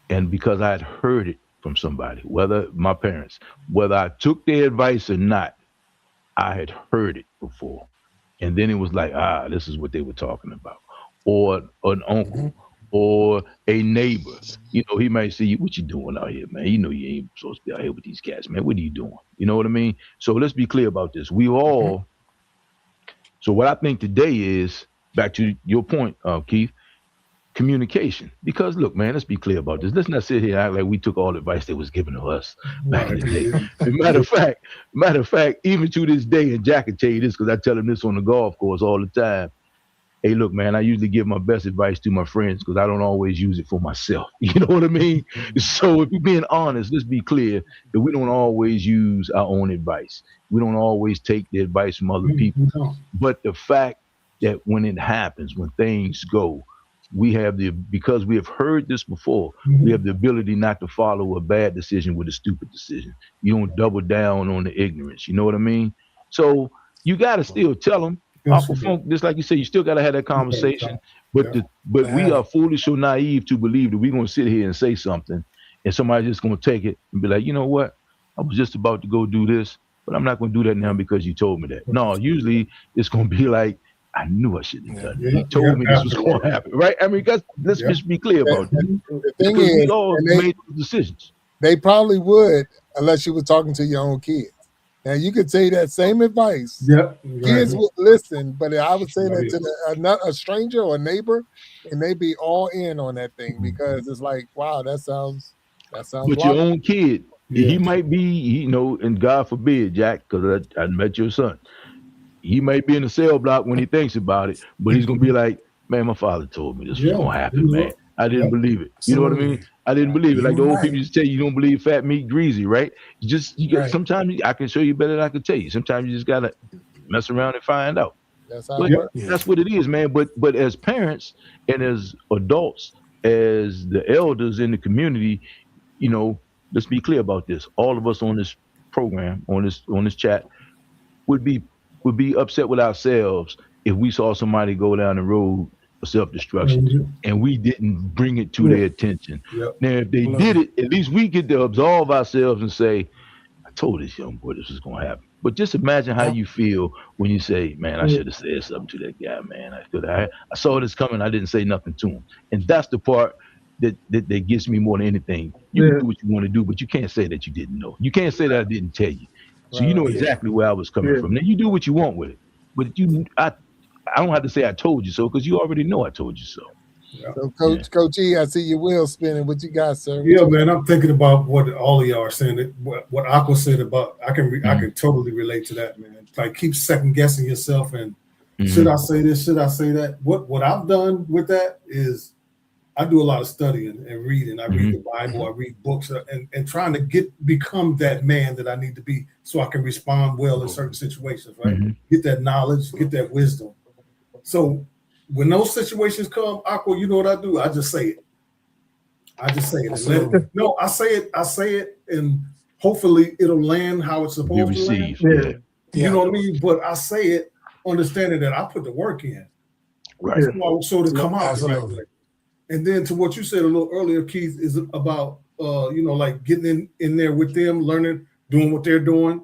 And because I had heard it from somebody, whether my parents, whether I took their advice or not, I had heard it before. And then it was like, this is what they were talking about. Or an uncle or a neighbor. He might say, what you doing out here, man? You ain't supposed to be out here with these cats, man. What are you doing? You know what I mean? So let's be clear about this. So what I think today is, back to your point, Keith, communication. Because look, man, let's be clear about this. Let's not sit here and act like we took all the advice that was given to us back in the day. Matter of fact, even to this day, and Jack can tell you this because I tell him this on the golf course all the time. Hey, look, man, I usually give my best advice to my friends because I don't always use it for myself. You know what I mean? So if you're being honest, let's be clear that we don't always use our own advice. We don't always take the advice from other people. But the fact that when it happens, when things go, because we have heard this before, we have the ability not to follow a bad decision with a stupid decision. You don't double down on the ignorance. You know what I mean? So you got to still tell them, Yes, Off you of do. funk, just like you say, you still gotta have that conversation. But Yeah. but we Yeah. are foolish or naive to believe that we're gonna sit here and say something and somebody's just gonna take it and be like, you know what? I was just about to go do this, but I'm not gonna do that now because you told me that. No, usually it's gonna be like, I knew I shouldn't have Yeah. done that. Yeah, He told me this was absolutely. gonna happen, right? I mean, let's Yeah. just be clear And, about that and the thing because we is, all and made those decisions. they probably would unless you were talking to your own kids. Now you could say that same advice. Yep. Kids Right. would listen, but I would say that Right. to a stranger or a neighbor, and they be all in on that thing because it's like, wow, that sounds But your logical. own kid, Yeah. he might be, you know, and God forbid, Jack, because I met your son. He might be in the cell block when he thinks about it, but he's gonna be like, man, my father told me this was Yeah. gonna happen, man. I didn't Yep. believe it. You know what I mean? Absolutely. I didn't believe it. You Like the were old people right. used to tell you, you don't believe fat meat greasy, right? You got Right. sometimes I can show you better than I can tell you. Sometimes you just gotta mess around and find out. That's how But it works. Yeah. that's what it is, man. But as parents and as adults, as the elders in the community, you know, let's be clear about this. All of us on this program, on this chat, would be upset with ourselves if we saw somebody go down the road for self-destruction Mhm. and we didn't bring it to Yeah. their attention. Yep. Now, if they Love did it. it, at least we get to absolve ourselves and say, I told this young boy this was gonna happen. But just imagine how Yep. you feel when you say, man, I Yeah. should have said something to that guy, man. I saw this coming, I didn't say nothing to him. And that's the part that gets me more than anything. You Yeah. can do what you want to do, but you can't say that you didn't know. You can't say that I didn't tell you. So you Right, know right. Yeah. exactly where I was coming Yeah. from. Now you do what you want with it. But I don't have to say I told you so because you already know I told you so. So, Coach E, I see your wheels spinning. What you got, sir? What Yeah, you- man. I'm thinking about what all of y'all are saying. What Aqua said about I Mm-hmm. can totally relate to that, man. Like keep second guessing yourself and Mhm. should I say this? Should I say that? What I've done with that is I do a lot of studying and reading. I read the Bible, I read books, and trying to become that man that I need to be so I can respond well in certain situations, right? Mhm. Get that knowledge, get that wisdom. So when those situations come, Aqua, you know what I do? I just say it. I just say it. Absolutely. No, I say it, and hopefully it'll land how it's Be supposed to land. received. Yeah. Yeah. You Yeah. know what I mean? But I say it, understanding that I put the work in. Right. So to come out the right Absolutely. way. And then to what you said a little earlier, Keith, is about like getting in there with them, learning, doing what they're doing.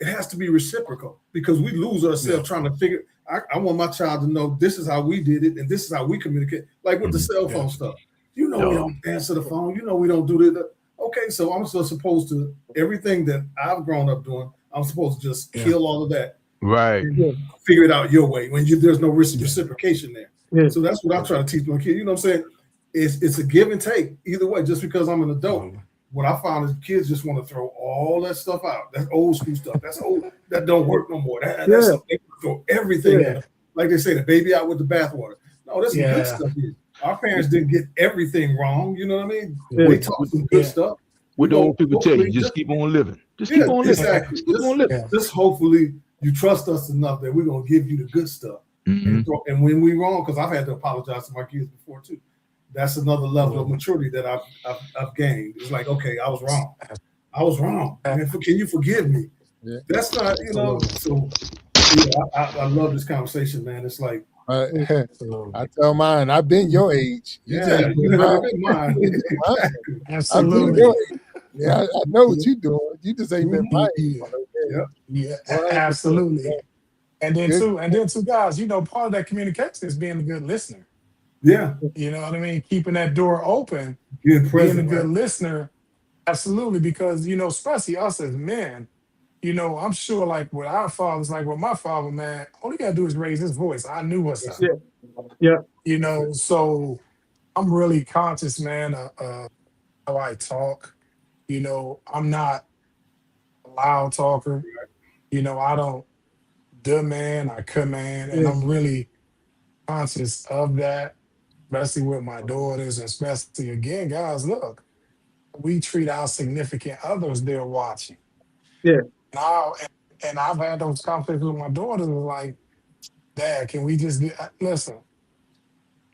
It has to be reciprocal because we lose ourselves trying to figure. I want my child to know this is how we did it and this is how we communicate. Like with the cell phone stuff, you know, we don't answer the phone. You know, we don't do that. Okay, so I'm still supposed to everything that I've grown up doing. I'm supposed to just kill all of that, Right. and figure it out your way when there's no reciprocation there. Yeah. So that's what I'm trying to teach my kids. You know what I'm saying? It's a give and take either way. Just because I'm an adult, what I found is kids just want to throw all that stuff out. That's old school stuff. That's old. That don't work no more. That's they throw everything at them. Like they say, the baby out with the bathwater. No, that's some good stuff here. Our parents didn't get everything wrong. You know what I mean? They taught some good stuff. What the old people tell you, hopefully just keep on living. Just keep on living. Exactly. Just keep on living. Just hopefully you trust us enough that we're gonna give you the good stuff. Mhm. And when we wrong, because I've had to apologize to my kids before too. That's another level of maturity that I've gained. It's like, okay, I was wrong. I was wrong. Man, can you forgive me? Yeah. That's not, so I love this conversation, man. It's like, I tell mine, I've been your age. you haven't been mine. I've been Absolutely. your age. Yeah, I know what you're doing. You just ain't been my age. Yeah, absolutely. And then two guys, part of that communication is being a good listener. Yeah. You know what I mean? Keeping that door open, being present, being a good listener. Absolutely. Because, especially us as men, I'm sure like with our fathers, like with my father, man, all you gotta do is raise his voice. I knew what's up. Yeah. So I'm really conscious, man, of how I talk. I'm not a loud talker. I don't demand, I command, and I'm really conscious of that, especially with my daughters, and especially again, guys, look, we treat our significant others, they're watching. Yeah. And I've had those conversations with my daughters like, Dad, can we just listen?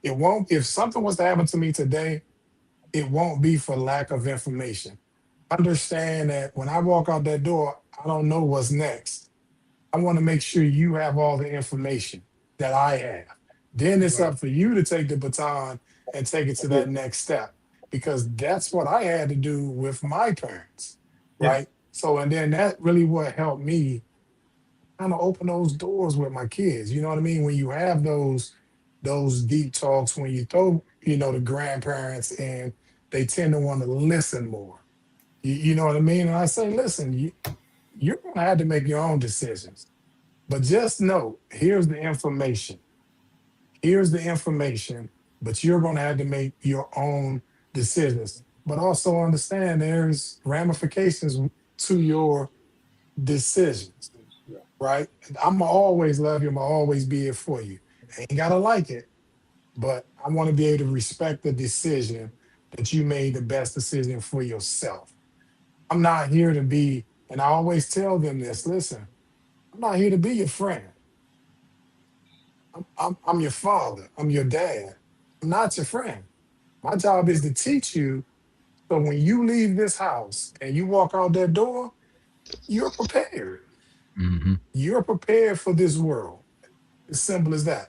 It won't, if something was to happen to me today, it won't be for lack of information. Understand that when I walk out that door, I don't know what's next. I want to make sure you have all the information. that I have. Then it's Right. up for you to take the baton and take it to that next step, because that's what I had to do with my parents, Yeah. right? So, and then that really what helped me kind of open those doors with my kids. You know what I mean? When you have those deep talks, when you throw, the grandparents and they tend to want to listen more. You know what I mean? And I say, listen, you're gonna have to make your own decisions. But just know, here's the information. Here's the information, but you're gonna have to make your own decisions. But also understand there's ramifications to your decisions, Yeah. right? I'm gonna always love you, I'm gonna always be here for you. I ain't gotta like it, but I want to be able to respect the decision that you made the best decision for yourself. I'm not here to be, and I always tell them this, listen, I'm not here to be your friend. I'm your father. I'm your dad. I'm not your friend. My job is to teach you so when you leave this house and you walk out that door, you're prepared. Hmm. You're prepared for this world. As simple as that.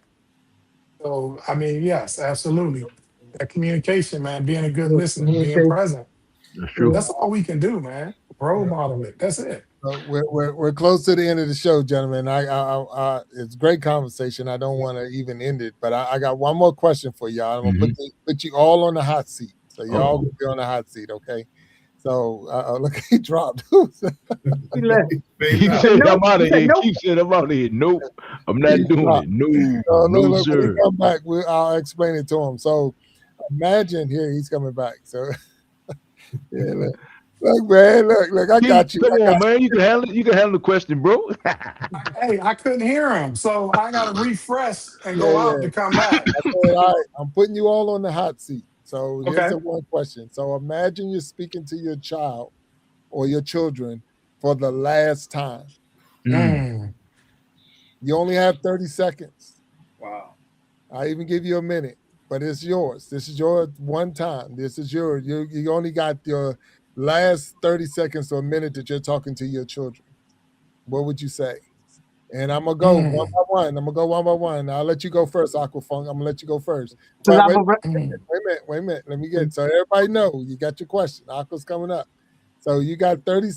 So, I mean, yes, absolutely. That communication, man, being a good listener, being Communication. present. That's true. That's all we can do, man. Role model it. That's it. We're close to the end of the show, gentlemen. It's a great conversation. I don't want to even end it, but I got one more question for y'all. I'm gonna put you all on the hot seat, so y'all gonna be on the hot seat, okay? So look, he dropped. He left. He Nah. said, Nope. I'm out He of said here. nope. Keith said, I'm out of here. Nope. I'm not He doing dropped. it. No, Look, no, when he sir. come back, I'll explain it to him. So imagine here, he's coming back. So yeah, look, man, look, I Keith, got you. come on, man. You can handle it. You can handle the question, bro. Hey, I couldn't hear him, so I got to refresh and Yeah, go out yeah. to come back. I said, all right, I'm putting you all on the hot seat. So here's Okay. the one question. So imagine you're speaking to your child or your children for the last time. Mm. You only have 30 seconds. Wow. I even give you a minute, but it's yours. This is your one time. This is yours. You only got your last 30 seconds or a minute that you're talking to your children. What would you say? And I'm gonna go one Mm. by one. I'm gonna go one by one. I'll let you go first, Aquafunk. I'm gonna let you go first. Because But I'm wait, a, Mm. wait a minute. Let me get so everybody know you got your question. Aqua's coming up. So you got 30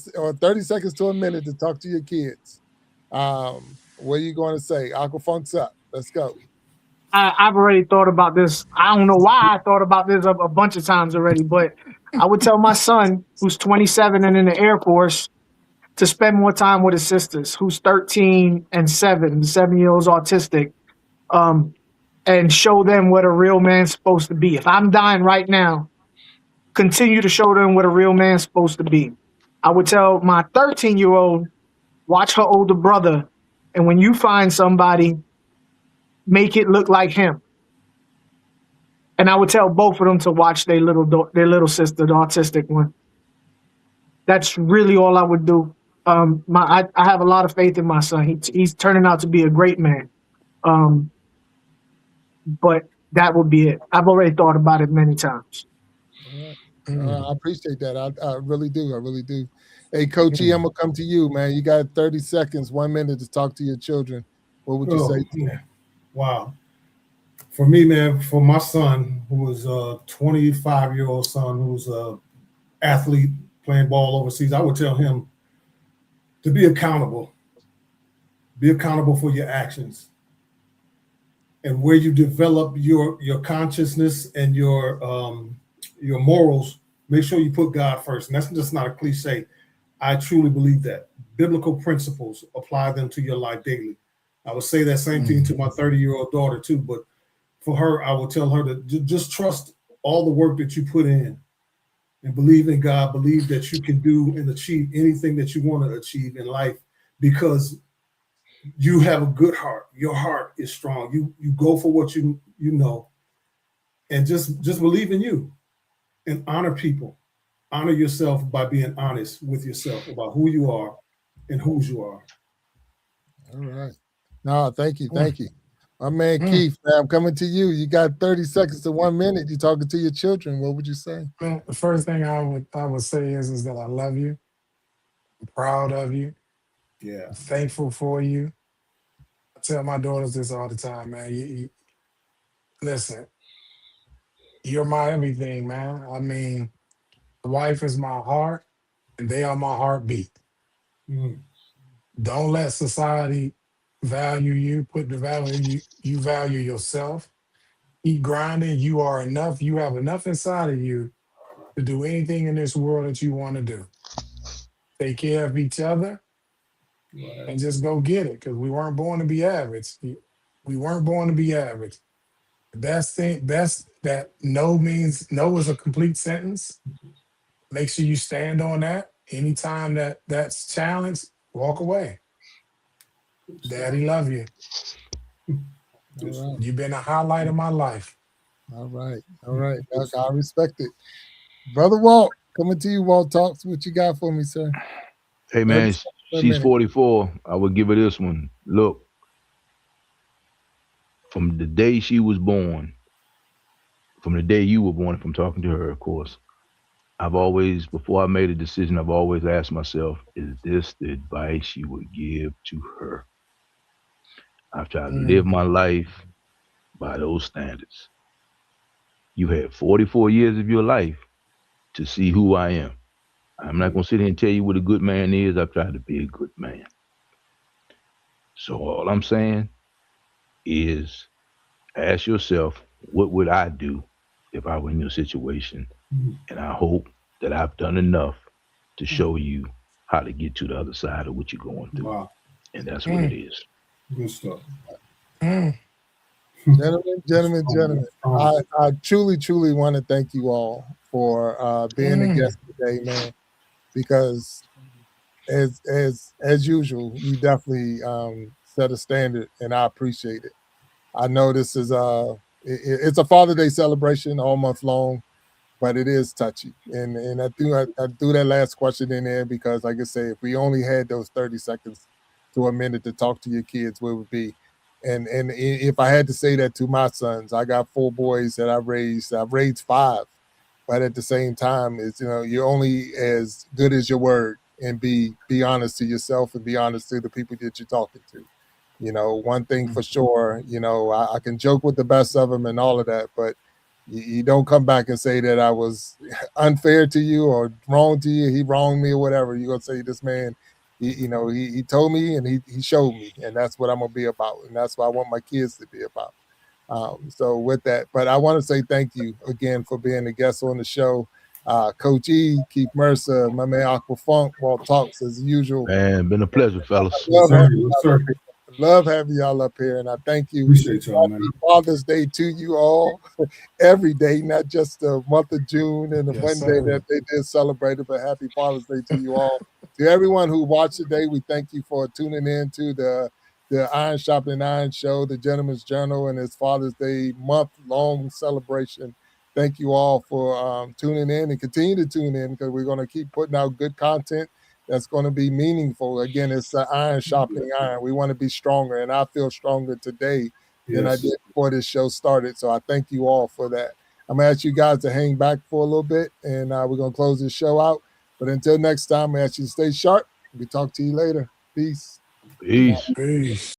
seconds to a minute to talk to your kids. What are you going to say? Aquafunk's up. Let's go. I've already thought about this. I don't know why I thought about this a bunch of times already, but I would tell my son, who's 27 and in the Air Force, to spend more time with his sisters, who's 13 and 7 years autistic, and show them what a real man's supposed to be. If I'm dying right now, continue to show them what a real man's supposed to be. I would tell my 13-year-old, watch her older brother, and when you find somebody, make it look like him. And I would tell both of them to watch their little sister, the autistic one. That's really all I would do. I have a lot of faith in my son. He's turning out to be a great man. But that would be it. I've already thought about it many times. I appreciate that. I really do. I really do. Hey, Coach E, I'm gonna come to you, man. You got 30 seconds, 1 minute to talk to your children. What would you say? Man. Wow. For me, man, for my son, who was a 25-year-old son, who's a athlete playing ball overseas, I would tell him to be accountable. Be accountable for your actions. And where you develop your consciousness and your morals, make sure you put God first. And that's just not a cliche. I truly believe that. Biblical principles, apply them to your life daily. I would say that same thing to my 30-year-old daughter too, but for her, I will tell her to just trust all the work that you put in and believe in God, believe that you can do and achieve anything that you want to achieve in life because you have a good heart. Your heart is strong. You go for what you know, and just believe in you and honor people. Honor yourself by being honest with yourself about who you are and whose you are. All right. No, thank you. Thank you. My man Keith, man, I'm coming to you. You got 30 seconds to 1 minute. You're talking to your children. What would you say? Man, the first thing I would say is that I love you. I'm proud of you. Yeah. I'm thankful for you. I tell my daughters this all the time, man. Listen, you're my everything, man. I mean, the wife is my heart, and they are my heartbeat. Mm. Don't let society value you. Put the value you value yourself. Keep grinding. You are enough. You have enough inside of you to do anything in this world that you want to do. Take care of each other Right. and just go get it. Because we weren't born to be average. We weren't born to be average. The best that no means no is a complete sentence. Make sure you stand on that. Anytime that's challenged, walk away. Daddy love you. All right. You've been a highlight of my life. All right. All right. I respect it. Brother Walt, coming to you, Walt Talks. What you got for me, sir? Hey man, 30 seconds per she's minute. 44. I would give her this one. Look, from the day she was born, from the day you were born, if I'm talking to her, of course, I've always, before I made a decision, I've always asked myself, is this the advice you would give to her? I've tried to live my life by those standards. You had 44 years of your life to see who I am. I'm not going to sit here and tell you what a good man is. I've tried to be a good man. So all I'm saying is ask yourself, what would I do if I were in your situation? And I hope that I've done enough to show you how to get to the other side of what you're going through. Wow. And that's what it is. Good stuff. Gentlemen, I truly want to thank you all for being a guest today, man, because as usual, you definitely set a standard, and I appreciate it. I know this is it's a Father's Day celebration all month long, but it is touchy, and I threw that last question in there because, like I say, if we only had those 30 seconds to a minute to talk to your kids, where it would be. And if I had to say that to my sons, I got 4 boys that I've raised 5, but at the same time, it's, you know, you're only as good as your word, and be honest to yourself and be honest to the people that you're talking to. You know, one thing for sure, you know, I can joke with the best of them and all of that, but you don't come back and say that I was unfair to you or wrong to you. He wronged me or whatever. You're going to say this man, he told me and he showed me, and that's what I'm going to be about. And that's what I want my kids to be about. So with that, but I want to say thank you again for being a guest on the show. Coach E, Keith Mercer, my man Aqua Funk, Walt Talks as usual. Man, been a pleasure, fellas. Love having y'all up here, and I thank you. Appreciate y'all, man. Happy Father's Day to you all, every day, not just the month of June and the Yes, Monday sir. that they did celebrate it, but happy Father's Day to you all. To everyone who watched today, we thank you for tuning in to the Iron Sharpening Iron show, the Gentleman's Journal, and its Father's Day month-long celebration. Thank you all for tuning in, and continue to tune in, because we're going to keep putting out good content that's going to be meaningful. Again, it's iron sharpening iron. We want to be stronger, and I feel stronger today than I did before this show started. So I thank you all for that. I'm going to ask you guys to hang back for a little bit, and we're going to close this show out. But until next time, I ask you to stay sharp. We talk to you later. Peace. Peace. Peace.